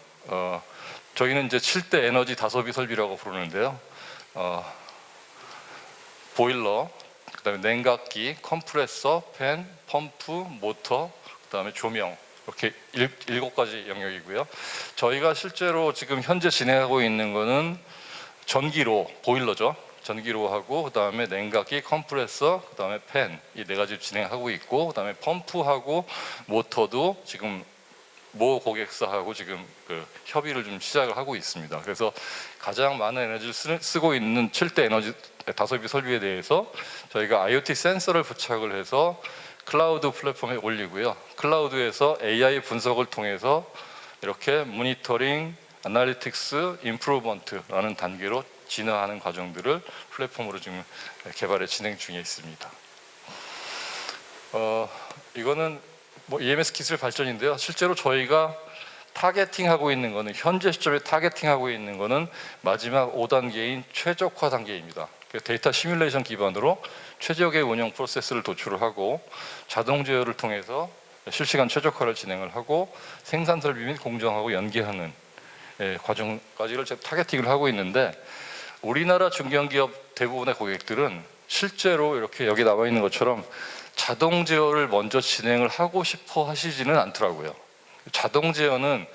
저희는 이제 7대 에너지 다소비 설비라고 부르는데요. 보일러, 그다음에 냉각기, 컴프레서, 팬, 펌프, 모터, 그다음에 조명 이렇게 7가지 영역이고요. 저희가 실제로 지금 현재 진행하고 있는 거는 전기로 보일러죠. 전기로 하고 그다음에 냉각기, 컴프레서, 그다음에 팬 이 4가지 진행하고 있고 그다음에 펌프하고 모터도 지금 모 고객사하고 지금 그 협의를 좀 시작을 하고 있습니다. 그래서 가장 많은 에너지를 쓰고 있는 7대 에너지 다소비 설비에 대해서 저희가 IoT 센서를 부착을 해서 클라우드 플랫폼에 올리고요. 클라우드에서 AI 분석을 통해서 이렇게 모니터링, 애널리틱스, 임프루먼트라는 단계로 진화하는 과정들을 플랫폼으로 지금 개발에 진행 중에 있습니다. 이거는 뭐 EMS 기술 발전인데요. 실제로 저희가 타겟팅하고 있는 거는 현재 시점에 타겟팅하고 있는 거는 마지막 5단계인 최적화 단계입니다. 그래서 데이터 시뮬레이션 기반으로 최적의 운영 프로세스를 도출을 하고 자동 제어를 통해서 실시간 최적화를 진행을 하고 생산 설비 및 공정하고 연계하는 과정까지를 타겟팅을 하고 있는데 우리나라 중견기업 대부분의 고객들은 실제로 이렇게 여기 나와 있는 것처럼 자동 제어를 먼저 진행을 하고 싶어 하시지는 않더라고요. 자동 제어는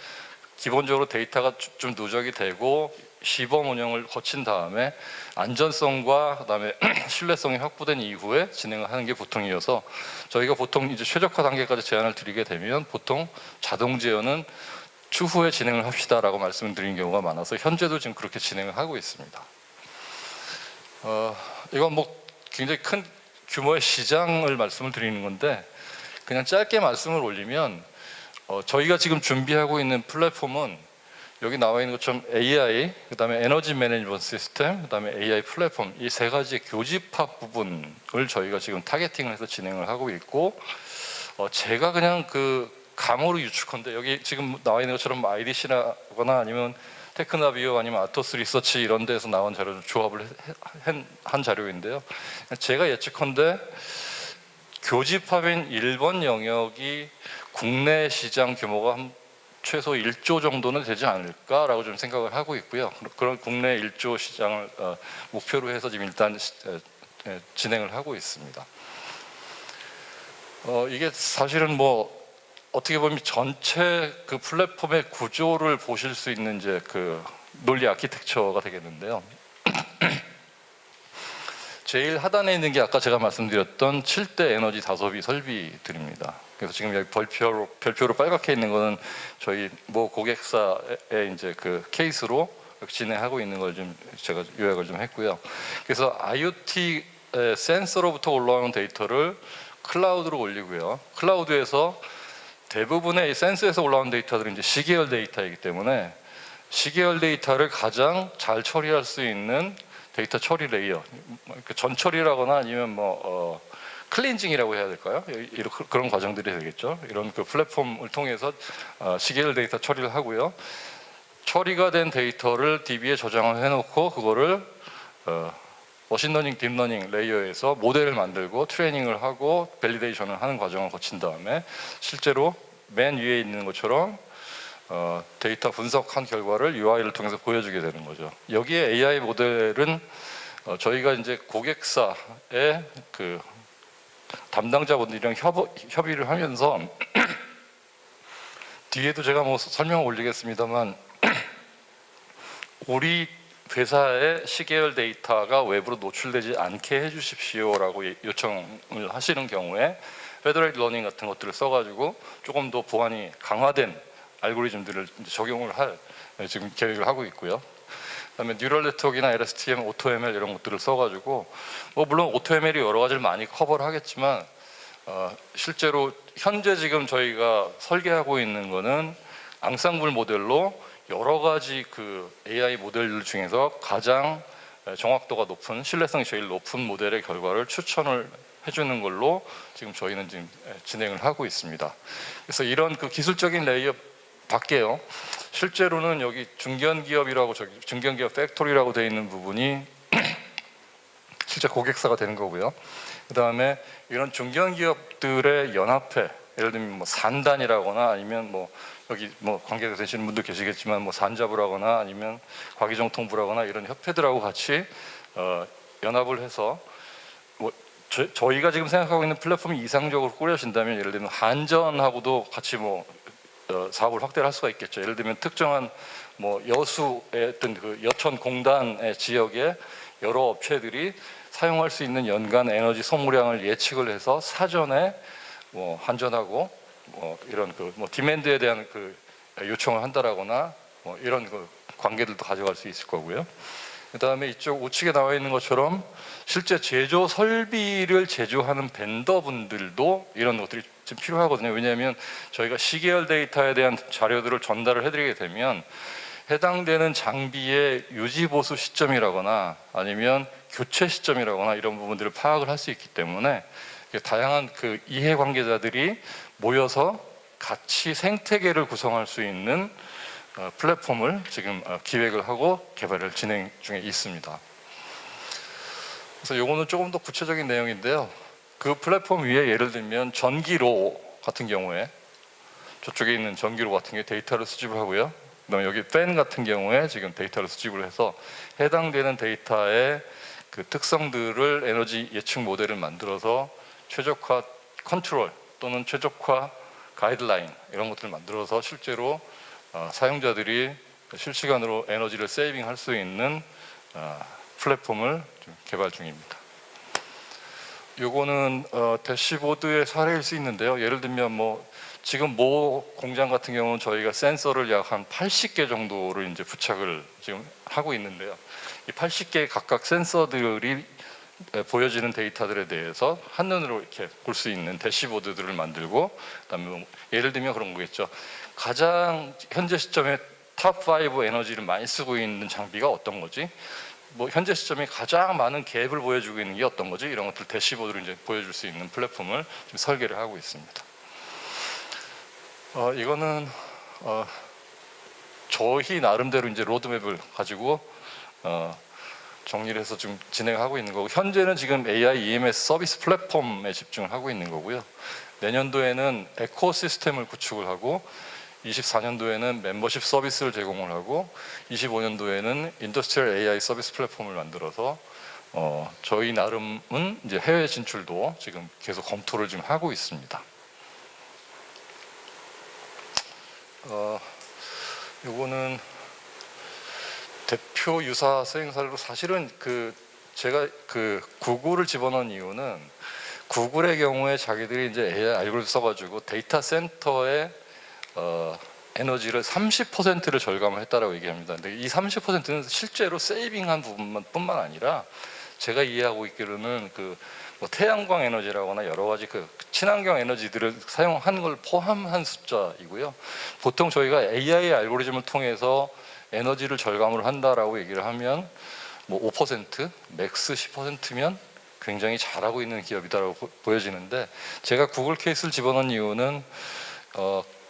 기본적으로 데이터가 좀 누적이 되고 시범 운영을 거친 다음에 안전성과 그다음에 신뢰성이 확보된 이후에 진행을 하는 게 보통이어서 저희가 보통 이제 최적화 단계까지 제안을 드리게 되면 보통 자동 제어는 추후에 진행을 합시다라고 말씀을 드린 경우가 많아서 현재도 지금 그렇게 진행을 하고 있습니다. 이건 뭐 굉장히 큰 규모의 시장을 말씀을 드리는 건데 그냥 짧게 말씀을 올리면 저희가 지금 준비하고 있는 플랫폼은 여기 나와 있는 것처럼 AI, 그다음에 에너지 매니지먼트 시스템, 그다음에 AI 플랫폼 이 3가지 교집합 부분을 저희가 지금 타겟팅을 해서 진행을 하고 있고 제가 그냥 그 감으로 유추컨대 여기 지금 나와 있는 것처럼 IDC나거나 아니면 테크나비오 아니면 아토스 리서치 이런 데서 나온 자료를 조합을 한 자료인데요. 제가 예측컨대 교집합인 1번 영역이 국내 시장 규모가 한 최소 1조 정도는 되지 않을까라고 좀 생각을 하고 있고요. 그런 국내 1조 시장을 목표로 해서 지금 일단 진행을 하고 있습니다. 이게 사실은 뭐 어떻게 보면 전체 그 플랫폼의 구조를 보실 수 있는 이제 그 논리 아키텍처가 되겠는데요. 제일 하단에 있는 게 아까 제가 말씀드렸던 7대 에너지 다소비 설비들입니다. 그래서 지금 여기 별표로 빨갛게 있는 거는 저희 모 고객사의 이제 그 케이스로 진행하고 있는 걸 좀 제가 요약을 좀 했고요. 그래서 IoT 센서로부터 올라오는 데이터를 클라우드로 올리고요. 클라우드에서 대부분의 이 센서에서 올라오는 데이터들은 이제 시계열 데이터이기 때문에 시계열 데이터를 가장 잘 처리할 수 있는 데이터 처리 레이어, 전처리라거나 아니면 클렌징이라고 해야 될까요? 그런 과정들이 되겠죠. 이런 그 플랫폼을 통해서 시계열 데이터 처리를 하고요. 처리가 된 데이터를 DB에 저장을 해놓고 그거를 머신러닝, 딥러닝 레이어에서 모델을 만들고 트레이닝을 하고 밸리데이션을 하는 과정을 거친 다음에 실제로 맨 위에 있는 것처럼 데이터 분석한 결과를 UI를 통해서 보여주게 되는 거죠. 여기에 AI 모델은 저희가 이제 고객사의 그 담당자분들이랑 협의를 하면서 뒤에도 제가 설명을 올리겠습니다만 우리 회사의 시계열 데이터가 외부로 노출되지 않게 해주십시오라고 요청을 하시는 경우에 페더레이트 러닝 같은 것들을 써가지고 조금 더 보안이 강화된 알고리즘들을 적용을 할 지금 계획을 하고 있고요. 그다음에 뉴럴 네트워크나 LSTM, AutoML 이런 것들을 써가지고 물론 AutoML이 여러 가지를 많이 커버를 하겠지만 실제로 현재 지금 저희가 설계하고 있는 거는 앙상블 모델로 여러 가지 그 AI 모델들 중에서 가장 정확도가 높은, 신뢰성이 제일 높은 모델의 결과를 추천을 해주는 걸로 지금 저희는 지금 진행을 하고 있습니다. 그래서 이런 그 기술적인 레이어 밖에요, 실제로는 여기 중견기업이라고 중견기업 팩토리라고 되어 있는 부분이 실제 고객사가 되는 거고요. 그 다음에 이런 중견기업들의 연합회, 예를 들면 산단이라거나 아니면 여기 관계가 되시는 분들 계시겠지만 산자부라거나 아니면 과기정통부라거나 이런 협회들하고 같이 연합을 해서 저희가 지금 생각하고 있는 플랫폼이 이상적으로 꾸려진다면 예를 들면 한전하고도 같이 사업을 확대를 할 수가 있겠죠. 예를 들면 특정한 여수의 어떤 그 여천 공단의 지역에 여러 업체들이 사용할 수 있는 연간 에너지 소모량을 예측을 해서 사전에 한전하고 이런 그 디맨드에 대한 그 요청을 한다라거나 이런 그 관계들도 가져갈 수 있을 거고요. 그 다음에 이쪽 우측에 나와 있는 것처럼 실제 제조 설비를 제조하는 벤더분들도 이런 것들이 좀 필요하거든요. 왜냐하면 저희가 시계열 데이터에 대한 자료들을 전달을 해드리게 되면 해당되는 장비의 유지 보수 시점이라거나 아니면 교체 시점이라거나 이런 부분들을 파악을 할 수 있기 때문에 다양한 그 이해 관계자들이 모여서 같이 생태계를 구성할 수 있는 플랫폼을 지금 기획을 하고 개발을 진행 중에 있습니다. 그래서 요거는 조금 더 구체적인 내용인데요. 그 플랫폼 위에 예를 들면 전기로 같은 경우에 저쪽에 있는 전기로 같은 경우에 데이터를 수집을 하고요. 그다음에 여기 팬 같은 경우에 지금 데이터를 수집을 해서 해당되는 데이터의 그 특성들을 에너지 예측 모델을 만들어서 최적화 컨트롤 또는 최적화 가이드라인 이런 것들을 만들어서 실제로 사용자들이 실시간으로 에너지를 세이빙할 수 있는 플랫폼을 개발 중입니다. 요거는 대시보드의 사례일 수 있는데요. 예를 들면 지금 모 공장 같은 경우는 저희가 센서를 약 한 80개 정도를 이제 부착을 지금 하고 있는데요. 이 80개 각각 센서들이 보여지는 데이터들에 대해서 한눈으로 이렇게 볼 수 있는 대시보드들을 만들고, 그다음에 예를 들면 그런 거겠죠. 가장 현재 시점에 탑5 에너지를 많이 쓰고 있는 장비가 어떤 거지? 현재 시점에 가장 많은 갭을 보여주고 있는 게 어떤 거지? 이런 것들 대시보드를 이제 보여줄 수 있는 플랫폼을 지금 설계를 하고 있습니다. 이거는 저희 나름대로 이제 로드맵을 가지고 정리를 해서 좀 진행하고 있는 거고, 현재는 지금 AI EMS 서비스 플랫폼에 집중을 하고 있는 거고요. 내년도에는 에코시스템을 구축을 하고 24년도에는 멤버십 서비스를 제공을 하고 25년도에는 인더스트리얼 AI 서비스 플랫폼을 만들어서 저희 나름은 이제 해외 진출도 지금 계속 검토를 지금 하고 있습니다. 요거는 대표 유사 수행 사례로 사실은 제가 구글을 집어넣은 이유는 구글의 경우에 자기들이 이제 AI 알고리즘 써가지고 데이터 센터에 에너지를 30%를 절감을 했다라고 얘기합니다. 근데 이 30%는 실제로 세이빙한 부분뿐만 아니라 제가 이해하고 있기로는 뭐 태양광 에너지라거나 여러 가지 친환경 에너지들을 사용한 걸 포함한 숫자이고요. 보통 저희가 AI 알고리즘을 통해서 에너지를 절감을 한다라고 얘기를 하면 뭐 5%, 맥스 10%면 굉장히 잘하고 있는 기업이다라고 보여지는데, 제가 구글 케이스를 집어넣은 이유는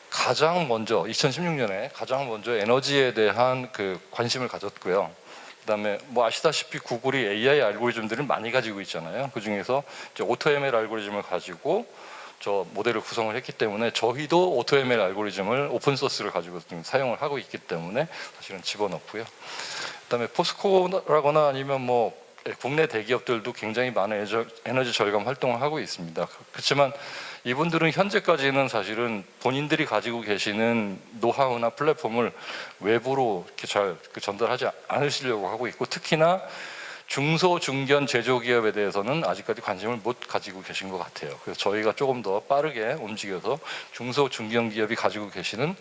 가장 먼저 2016년에 가장 먼저 에너지에 대한 관심을 가졌고요. 그다음에 뭐 아시다시피 구글이 AI 알고리즘들을 많이 가지고 있잖아요. 그 중에서 AutoML 알고리즘을 가지고 저 모델을 구성을 했기 때문에 저희도 AutoML 알고리즘을 오픈 소스를 가지고 지금 사용을 하고 있기 때문에 사실은 집어넣고요. 그다음에 포스코라거나 아니면 뭐 국내 대기업들도 굉장히 많은 에너지 절감 활동을 하고 있습니다. 그렇지만 이분들은 현재까지는 사실은 본인들이 가지고 계시는 노하우나 플랫폼을 외부로 이렇게 잘 전달하지 않으시려고 하고 있고, 특히나 중소 중견 제조기업에 대해서는 아직까지 관심을 못 가지고 계신 것 같아요. 그래서 저희가 조금 더 빠르게 움직여서 중소 중견 기업이 가지고 계시는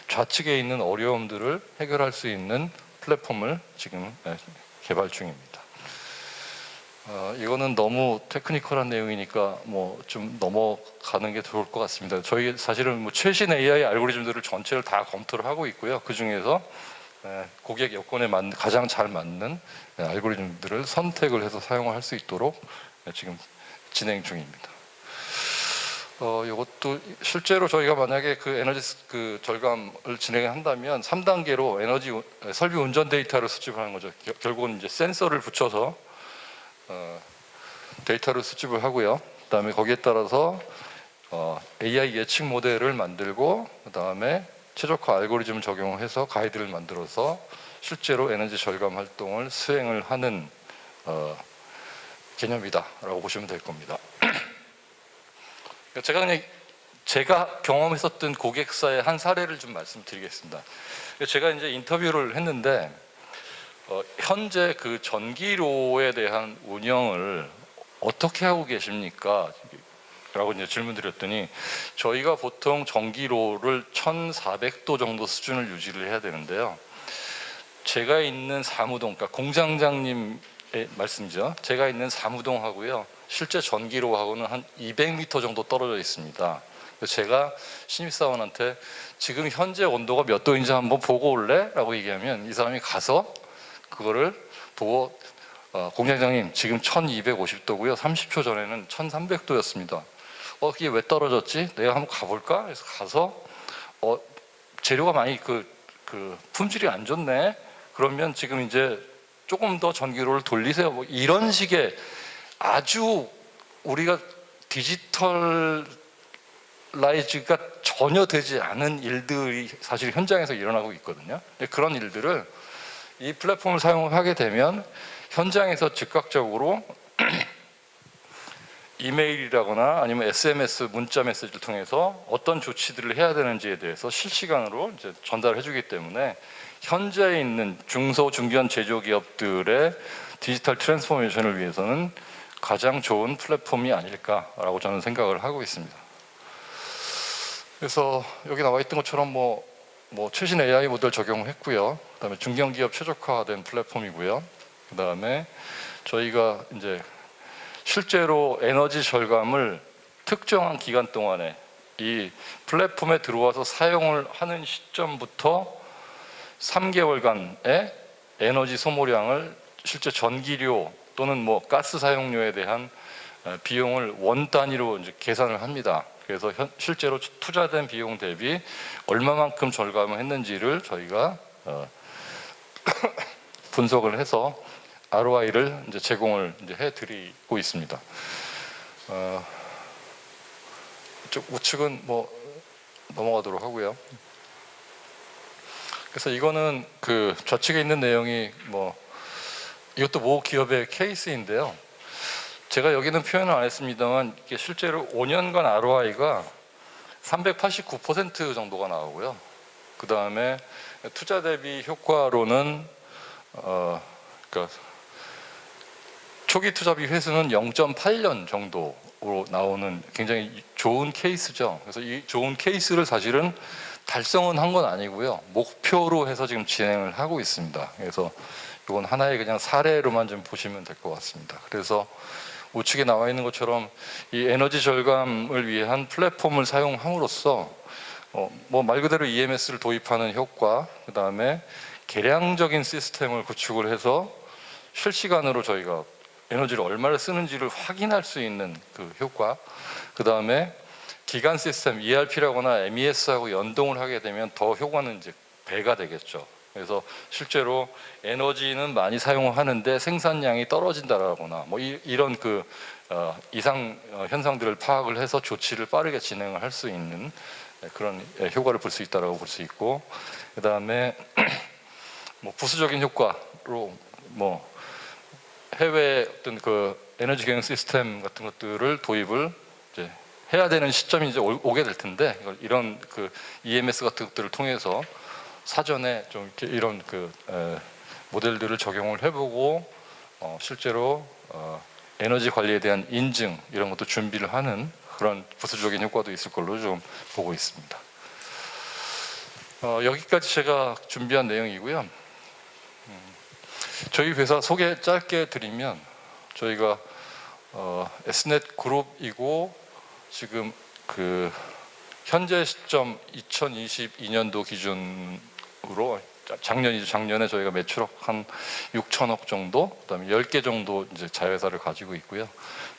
좌측에 있는 어려움들을 해결할 수 있는 플랫폼을 지금 개발 중입니다. 이거는 너무 테크니컬한 내용이니까 뭐 좀 넘어가는 게 좋을 것 같습니다. 저희 사실은 뭐 최신 AI 알고리즘들을 전체를 다 검토를 하고 있고요. 그 중에서 고객 여건에 가장 잘 맞는 알고리즘들을 선택을 해서 사용할 수 있도록 지금 진행 중입니다. 이것도 실제로 저희가 만약에 에너지 절감을 진행한다면 3단계로 에너지 설비 운전 데이터를 수집하는 거죠. 결국은 이제 센서를 붙여서 데이터를 수집을 하고요. 그다음에 거기에 따라서 AI 예측 모델을 만들고, 그다음에 최적화 알고리즘을 적용해서 가이드를 만들어서 실제로 에너지 절감 활동을 수행을 하는 개념이다라고 보시면 될 겁니다. 제가 경험했었던 고객사의 한 사례를 좀 말씀드리겠습니다. 제가 이제 인터뷰를 했는데 현재 전기로에 대한 운영을 어떻게 하고 계십니까? 라고 이제 질문드렸더니, 저희가 보통 전기로를 1400도 정도 수준을 유지를 해야 되는데요. 제가 있는 사무동, 그러니까 공장장님의 말씀이죠. 제가 있는 사무동하고요, 실제 전기로하고는 한 200m 정도 떨어져 있습니다. 그래서 제가 신입사원한테 지금 현재 온도가 몇 도인지 한번 보고 올래? 라고 얘기하면 이 사람이 가서 그거를 보고 공장장님 지금 1250도고요. 30초 전에는 1300도였습니다. 이게 왜 떨어졌지? 내가 한번 가볼까? 그래서 가서 재료가 많이 품질이 안 좋네. 그러면 지금 이제 조금 더 전기로를 돌리세요. 뭐 이런 식의 아주 우리가 디지털라이즈가 전혀 되지 않은 일들이 사실 현장에서 일어나고 있거든요. 그런 일들을 이 플랫폼을 사용하게 되면 현장에서 즉각적으로 이메일이라거나 아니면 SMS 문자 메시지를 통해서 어떤 조치들을 해야 되는지에 대해서 실시간으로 이제 전달해 주기 때문에 현재 있는 중소 중견 제조기업들의 디지털 트랜스포메이션을 위해서는 가장 좋은 플랫폼이 아닐까라고 저는 생각을 하고 있습니다. 그래서 여기 나와 있던 것처럼 뭐 최신 AI 모델 적용을 했고요. 그다음에 중견기업 최적화된 플랫폼이고요. 그다음에 저희가 이제 실제로 에너지 절감을 특정한 기간 동안에 이 플랫폼에 들어와서 사용을 하는 시점부터 3개월간의 에너지 소모량을 실제 전기료 또는 뭐 가스 사용료에 대한 비용을 원 단위로 이제 계산을 합니다. 그래서 실제로 투자된 비용 대비 얼마만큼 절감을 했는지를 저희가 분석을 해서 ROI를 이제 제공을 이제 해드리고 있습니다. 이쪽 우측은 뭐 넘어가도록 하고요. 그래서 이거는 좌측에 있는 내용이 이것도 모 기업의 케이스인데요. 제가 여기는 표현을 안 했습니다만 이게 실제로 5년간 ROI가 389% 정도가 나오고요. 그 다음에 투자 대비 효과로는 그러니까 초기 투자비 회수는 0.8년 정도로 나오는 굉장히 좋은 케이스죠. 그래서 이 좋은 케이스를 사실은 달성은 한 건 아니고요. 목표로 해서 지금 진행을 하고 있습니다. 그래서 이건 하나의 그냥 사례로만 좀 보시면 될 것 같습니다. 그래서 우측에 나와 있는 것처럼 이 에너지 절감을 위한 플랫폼을 사용함으로써 뭐 말 그대로 EMS를 도입하는 효과, 그 다음에 개량적인 시스템을 구축을 해서 실시간으로 저희가 에너지를 얼마를 쓰는지를 확인할 수 있는 그 효과, 그 다음에 기간 시스템 ERP라거나 MES하고 연동을 하게 되면 더 효과는 이제 배가 되겠죠. 그래서 실제로 에너지는 많이 사용하는데 생산량이 떨어진다라거나 뭐 이런 그 이상 현상들을 파악을 해서 조치를 빠르게 진행을 할 수 있는 그런 효과를 볼 수 있다라고 볼 수 있고, 그 다음에 뭐 부수적인 효과로 뭐 해외 어떤 그 에너지 경영 시스템 같은 것들을 도입을 이제 해야 되는 시점이 이제 오게 될 텐데, 이런 그 EMS 같은 것들을 통해서 사전에 좀 이렇게 이런 그 모델들을 적용을 해보고 실제로 에너지 관리에 대한 인증 이런 것도 준비를 하는 그런 부수적인 효과도 있을 걸로 좀 보고 있습니다. 여기까지 제가 준비한 내용이고요. 저희 회사 소개 짧게 드리면, 저희가 Snet 그룹이고 지금 그 현재 시점 2022년도 기준으로 작년에 저희가 매출액 한 6천억 정도, 그다음에 10개 정도 이제 자회사를 가지고 있고요.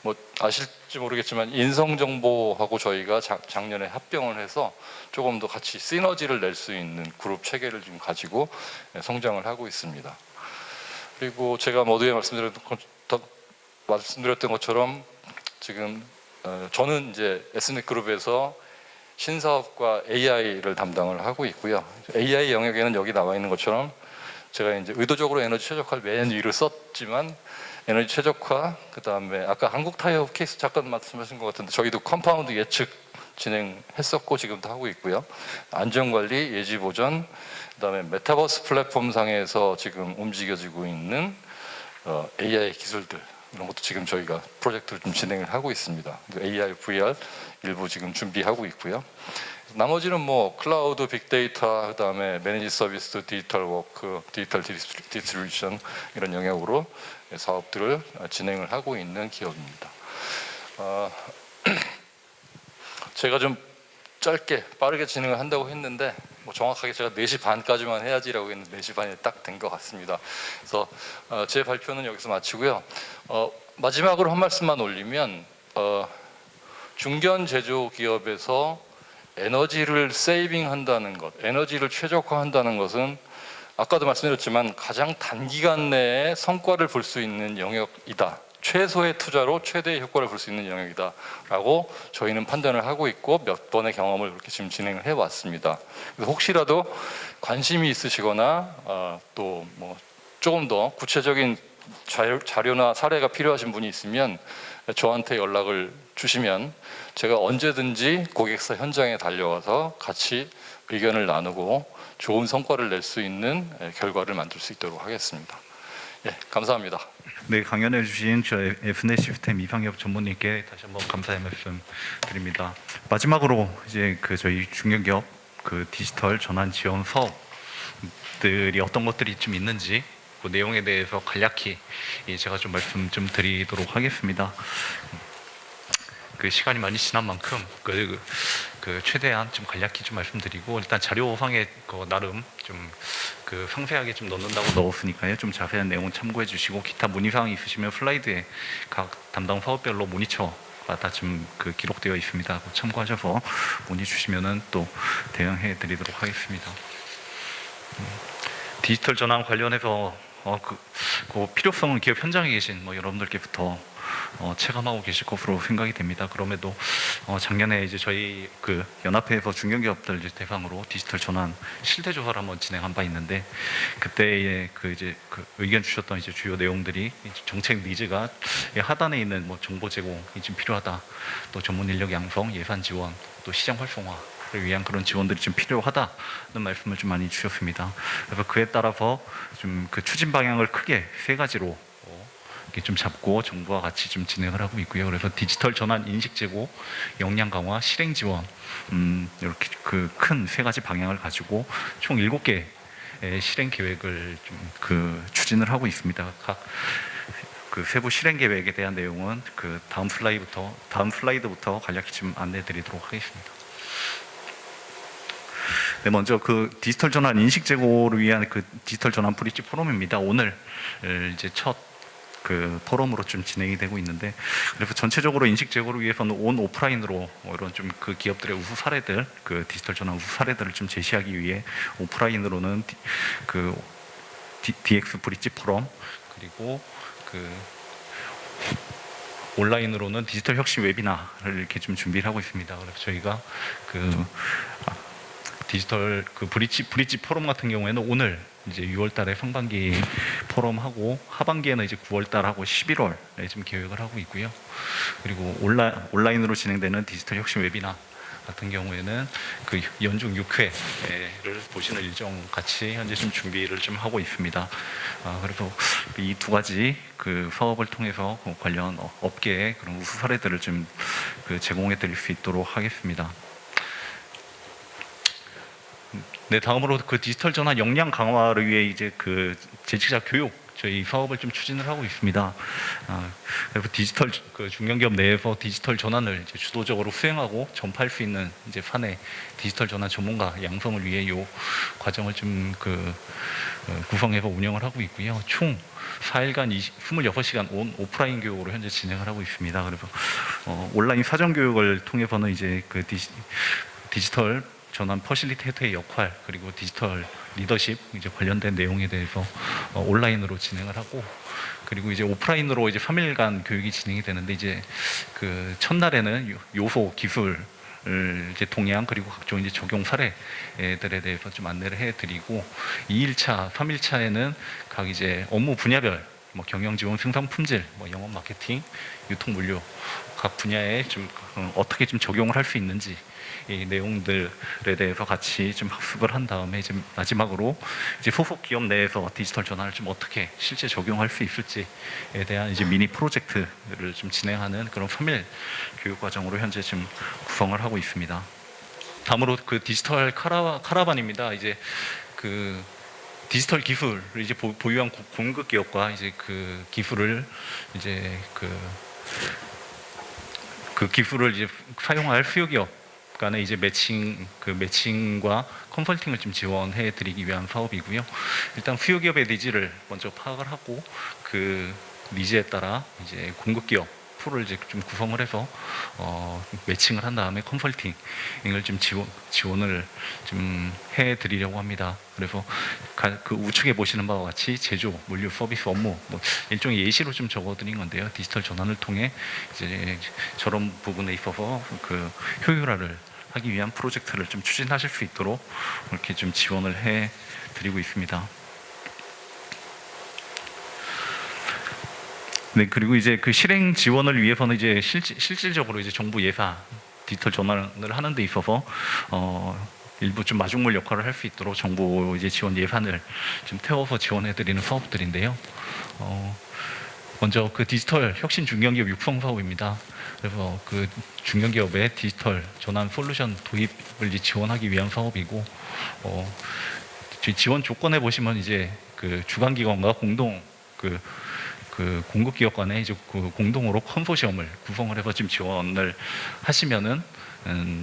뭐 아실지 모르겠지만 인성정보하고 저희가 작년에 합병을 해서 조금 더 같이 시너지를 낼 수 있는 그룹 체계를 지금 가지고 성장을 하고 있습니다. 그리고 제가 모두에 말씀드렸던 것처럼 지금 저는 이제 Snet 그룹에서 신사업과 AI를 담당을 하고 있고요. AI 영역에는 여기 나와 있는 것처럼 제가 이제 의도적으로 에너지 최적화를 맨 위를 썼지만, 에너지 최적화, 그 다음에 아까 한국 타이어 케이스 잠깐 말씀하신 것 같은데 저희도 컴파운드 예측 진행했었고 지금도 하고 있고요. 안전관리, 예지보전, 그 다음에 메타버스 플랫폼 상에서 지금 움직여지고 있는 AI 기술들, 이런 것도 지금 저희가 프로젝트를 좀 진행을 하고 있습니다. AR, VR 일부 지금 준비하고 있고요. 나머지는 뭐 클라우드, 빅데이터, 그다음에 매니지 서비스, 디지털 워크, 디지털 디스트리뷰션 이런 영역으로 사업들을 진행을 하고 있는 기업입니다. 제가 좀 짧게 빠르게 진행을 한다고 했는데 뭐 정확하게 제가 4시 반까지만 해야지라고 했는데 4시 반에 딱 된 것 같습니다. 그래서 제 발표는 여기서 마치고요. 마지막으로 한 말씀만 올리면, 중견 제조 기업에서 에너지를 세이빙한다는 것, 에너지를 최적화한다는 것은 아까도 말씀드렸지만 가장 단기간 내에 성과를 볼 수 있는 영역이다. 최소의 투자로 최대의 효과를 볼 수 있는 영역이다라고 저희는 판단을 하고 있고 몇 번의 경험을 그렇게 지금 진행을 해왔습니다. 그래서 혹시라도 관심이 있으시거나 또 뭐 조금 더 구체적인 자료나 사례가 필요하신 분이 있으면 저한테 연락을 주시면 제가 언제든지 고객사 현장에 달려와서 같이 의견을 나누고 좋은 성과를 낼 수 있는 결과를 만들 수 있도록 하겠습니다. 예, 감사합니다. 네, 강연해 주신 저희 Fnet 시스템 이상엽 전무님께 다시 한번 감사의 말씀 드립니다. 마지막으로 이제 그 저희 중견기업 그 디지털 전환 지원 사업들이 어떤 것들이 좀 있는지 그 내용에 대해서 간략히 제가 좀 말씀 좀 드리도록 하겠습니다. 그 시간이 많이 지난 만큼 그 최대한 좀 간략히 좀 말씀드리고, 일단 자료상에 그 나름 좀 그 상세하게 좀 넣는다고 넣었으니까요. 좀 자세한 내용 참고해 주시고, 기타 문의 사항이 있으시면 슬라이드에 각 담당 사업별로 모니터가 다 지금 그 기록되어 있습니다. 참고하셔서 문의 주시면은 또 대응해 드리도록 하겠습니다. 디지털 전환 관련해서 그 필요성은 기업 현장에 계신 뭐 여러분들께부터 체감하고 계실 것으로 생각이 됩니다. 그럼에도 작년에 이제 저희 그 연합회에서 중견기업들 대상으로 디지털 전환 실태 조사를 한번 진행한 바 있는데, 그때의 그 이제 그 의견 주셨던 이제 주요 내용들이 정책 니즈가 하단에 있는 뭐 정보 제공이 좀 필요하다, 또 전문 인력 양성, 예산 지원, 또 시장 활성화를 위한 그런 지원들이 좀 필요하다는 말씀을 좀 많이 주셨습니다. 그래서 그에 따라서 좀 그 추진 방향을 크게 3가지로 이렇게 좀 잡고 정부와 같이 좀 진행을 하고 있고요. 그래서 디지털 전환 인식 제고, 역량 강화, 실행 지원, 이렇게 그 큰 3가지 방향을 가지고 총 7개 실행 계획을 좀 추진을 하고 있습니다. 각 그 세부 실행 계획에 대한 내용은 그 다음 슬라이드부터 간략히 좀 안내드리도록 하겠습니다. 네, 먼저 그 디지털 전환 인식 제고를 위한 그 디지털 전환 브릿지 포럼입니다. 오늘 이제 첫 그 포럼으로 좀 진행이 되고 있는데, 그래서 전체적으로 인식 제고를 위해서는 온 오프라인으로 이런 좀 그 기업들의 우수 사례들, 그 디지털 전환 우수 사례들을 좀 제시하기 위해 오프라인으로는 DX 브릿지 포럼, 그리고 그 온라인으로는 디지털 혁신 웨비나를 이렇게 좀 준비를 하고 있습니다. 그래서 저희가 그 디지털 그 브릿지 포럼 같은 경우에는 오늘 이제 6월달에 상반기 포럼하고 하반기에는 이제 9월달하고 11월에 좀 계획을 하고 있고요. 그리고 온라인으로 진행되는 디지털 혁신 웨비나 같은 경우에는 그 연중 6회를 보시는 일정 같이 현재 좀 준비를 좀 하고 있습니다. 그래서 이 두 가지 그 사업을 통해서 관련 업계의 그런 우수 사례들을 좀 그 제공해 드릴 수 있도록 하겠습니다. 네, 다음으로 그 디지털 전환 역량 강화를 위해 이제 그 재직자 교육 저희 사업을 좀 추진을 하고 있습니다. 그래서 디지털 그 중견기업 내에서 디지털 전환을 이제 주도적으로 수행하고 전파할 수 있는 이제 사내 디지털 전환 전문가 양성을 위해 이 과정을 좀 구성해서 운영을 하고 있고요. 총 4일간 26시간 온 오프라인 교육으로 현재 진행을 하고 있습니다. 그래서 온라인 사전 교육을 통해서는 이제 그 디지털 전환 퍼실리테이터의 역할, 그리고 디지털 리더십 이제 관련된 내용에 대해서 온라인으로 진행을 하고, 그리고 이제 오프라인으로 이제 3일간 교육이 진행이 되는데, 이제 그 첫날에는 요소 기술 이제 동향, 그리고 각종 이제 적용 사례들에 대해서 좀 안내를 해드리고, 2일차, 3일차에는 각 이제 업무 분야별 뭐 경영 지원, 생산 품질, 뭐 영업 마케팅, 유통 물류 각 분야에 좀 어떻게 좀 적용을 할 수 있는지 이 내용들에 대해서 같이 좀 학습을 한 다음에 이제 마지막으로 이제 소속 기업 내에서 디지털 전환을 좀 어떻게 실제 적용할 수 있을지에 대한 이제 미니 프로젝트를 좀 진행하는 그런 3일 교육 과정으로 현재 지금 구성을 하고 있습니다. 다음으로 그 디지털 카라반입니다. 이제 그 디지털 기술을 이제 보유한 공급 기업과 이제 그 기술을 이제 그 기술을 이제 사용할 수요 기업 간의 이제 매칭과 컨설팅을 좀 지원해 드리기 위한 사업이고요. 일단 수요 기업의 니즈를 먼저 파악을 하고 그 니즈에 따라 이제 공급 기업 풀을 이제 좀 구성을 해서 매칭을 한 다음에 컨설팅을 좀 지원을 좀 해드리려고 합니다. 그래서 그 우측에 보시는 바와 같이 제조, 물류, 서비스 업무 뭐 일종의 예시로 좀 적어드린 건데요. 디지털 전환을 통해 이제 저런 부분에 있어서 그 효율화를 하기 위한 프로젝트를 좀 추진하실 수 있도록 이렇게 좀 지원을 해드리고 있습니다. 네, 그리고 이제 그 실행 지원을 위해서는 이제 실질적으로 이제 정부 예산 디지털 전환을 하는 데 있어서 일부 좀 마중물 역할을 할 수 있도록 정부 이제 지원 예산을 좀 태워서 지원해 드리는 사업들인데요. 먼저 그 디지털 혁신 중견기업 육성 사업입니다. 그래서 그 중견기업의 디지털 전환 솔루션 도입을 이제 지원하기 위한 사업이고, 지원 조건에 보시면 이제 그 주관기관과 공동 그 공급 기업 간에 이제 그 공동으로 컨소시엄을 구성을 해서 지금 지원을 하시면은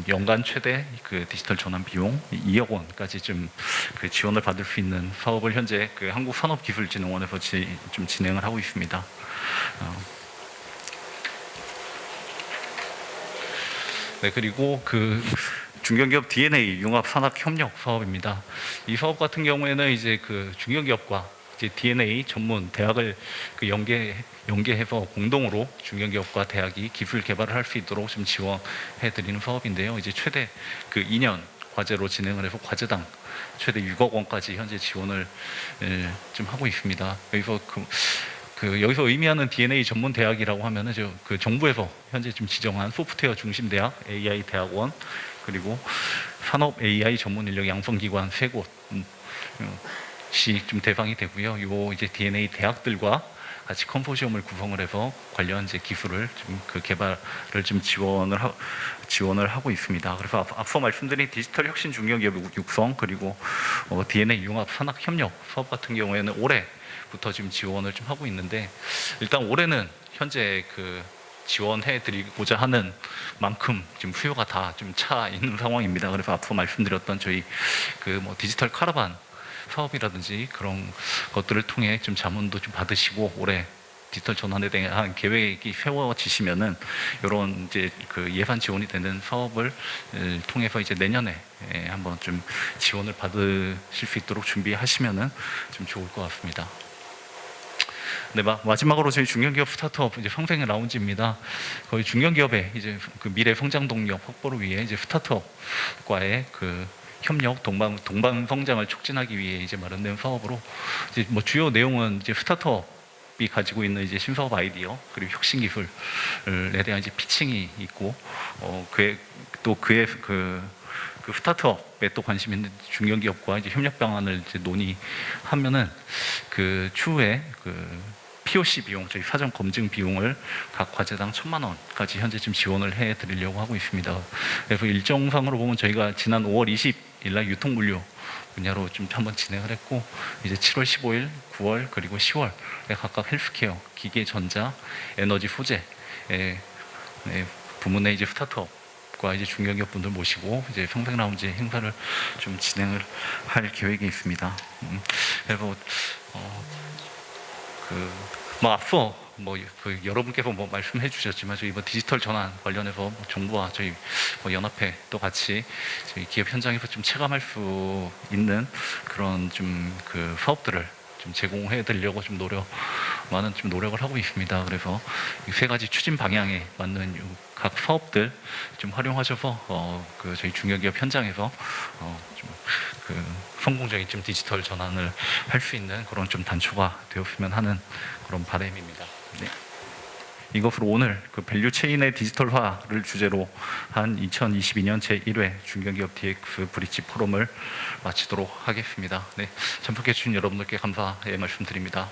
연간 최대 그 디지털 전환 비용 2억 원까지 좀 그 지원을 받을 수 있는 사업을 현재 그 한국산업기술진흥원에서 좀 진행을 하고 있습니다. 네, 그리고 그 중견기업 DNA 융합 산학 협력 사업입니다. 이 사업 같은 경우에는 이제 그 중견기업과 이제 DNA 전문 대학을 그 연계해서 공동으로 중견기업과 대학이 기술 개발을 할 수 있도록 좀 지원해 드리는 사업인데요. 이제 최대 그 2년 과제로 진행을 해서 과제당 최대 6억 원까지 현재 지원을 좀 하고 있습니다. 여기서 여기서 의미하는 DNA 전문 대학이라고 하면은 그 정부에서 현재 좀 지정한 소프트웨어 중심 대학, AI 대학원, 그리고 산업 AI 전문 인력 양성기관 3곳 좀 대상이 되고요. 요 이제 DNA 대학들과 같이 컨소시엄을 구성을 해서 관련 이제 기술을 좀 그 개발을 좀 지원을 하고 있습니다. 그래서 앞서 말씀드린 디지털 혁신 중견기업 육성 그리고 DNA 융합 산학 협력 사업 같은 경우에는 올해부터 지금 지원을 좀 하고 있는데 일단 올해는 현재 그 지원해 드리고자 하는 만큼 지금 수요가 다 좀 차 있는 상황입니다. 그래서 앞서 말씀드렸던 저희 그 뭐 디지털 카라반 사업이라든지 그런 것들을 통해 좀 자문도 좀 받으시고 올해 디지털 전환에 대한 계획이 세워지시면은 이런 이제 그 예산 지원이 되는 사업을 통해서 이제 내년에 한번 좀 지원을 받으실 수 있도록 준비하시면은 좀 좋을 것 같습니다. 네, 마지막으로 저희 중견기업 스타트업 이제 평생의 라운지입니다. 거의 중견기업의 이제 그 미래 성장 동력 확보를 위해 이제 스타트업과의 그 협력 동반 성장을 촉진하기 위해 이제 마련된 사업으로 이제 뭐 주요 내용은 이제 스타트업이 가지고 있는 이제 신사업 아이디어 그리고 혁신 기술에 대한 이제 피칭이 있고 그의 그 스타트업에 또 관심 있는 중견기업과 이제 협력 방안을 이제 논의하면은 그 추후에 그 POC 비용, 저희 사전 검증 비용을 각 과제당 1,000만 원까지 현재 지금 지원을 해드리려고 하고 있습니다. 그래서 일정상으로 보면 저희가 지난 5월 20일 날 유통물류 분야로 좀 한번 진행을 했고 이제 7월 15일, 9월 그리고 10월에 각각 헬스케어, 기계, 전자, 에너지, 소재 부문의 이제 스타트업과 이제 중견기업 분들 모시고 이제 평생 라운지 행사를 좀 진행을 할 계획이 있습니다. 그래서 뭐 앞서 그 여러분께서 뭐 말씀해 주셨지만 저희 뭐 디지털 전환 관련해서 뭐 정부와 저희 뭐 연합회 또 같이 저희 기업 현장에서 좀 체감할 수 있는 그런 좀 그 사업들을 좀 제공해 드리려고 좀 많은 좀 노력을 하고 있습니다. 그래서 이 세 가지 추진 방향에 맞는 각 사업들 좀 활용하셔서 그 저희 중견기업 현장에서 좀 그 성공적인 좀 디지털 전환을 할 수 있는 그런 좀 단초가 되었으면 하는 그런 바람입니다. 네. 이것으로 오늘 그 밸류 체인의 디지털화를 주제로 한 2022년 제1회 중견기업 DX 브릿지 포럼을 마치도록 하겠습니다. 네, 참석해 주신 여러분들께 감사의 말씀드립니다.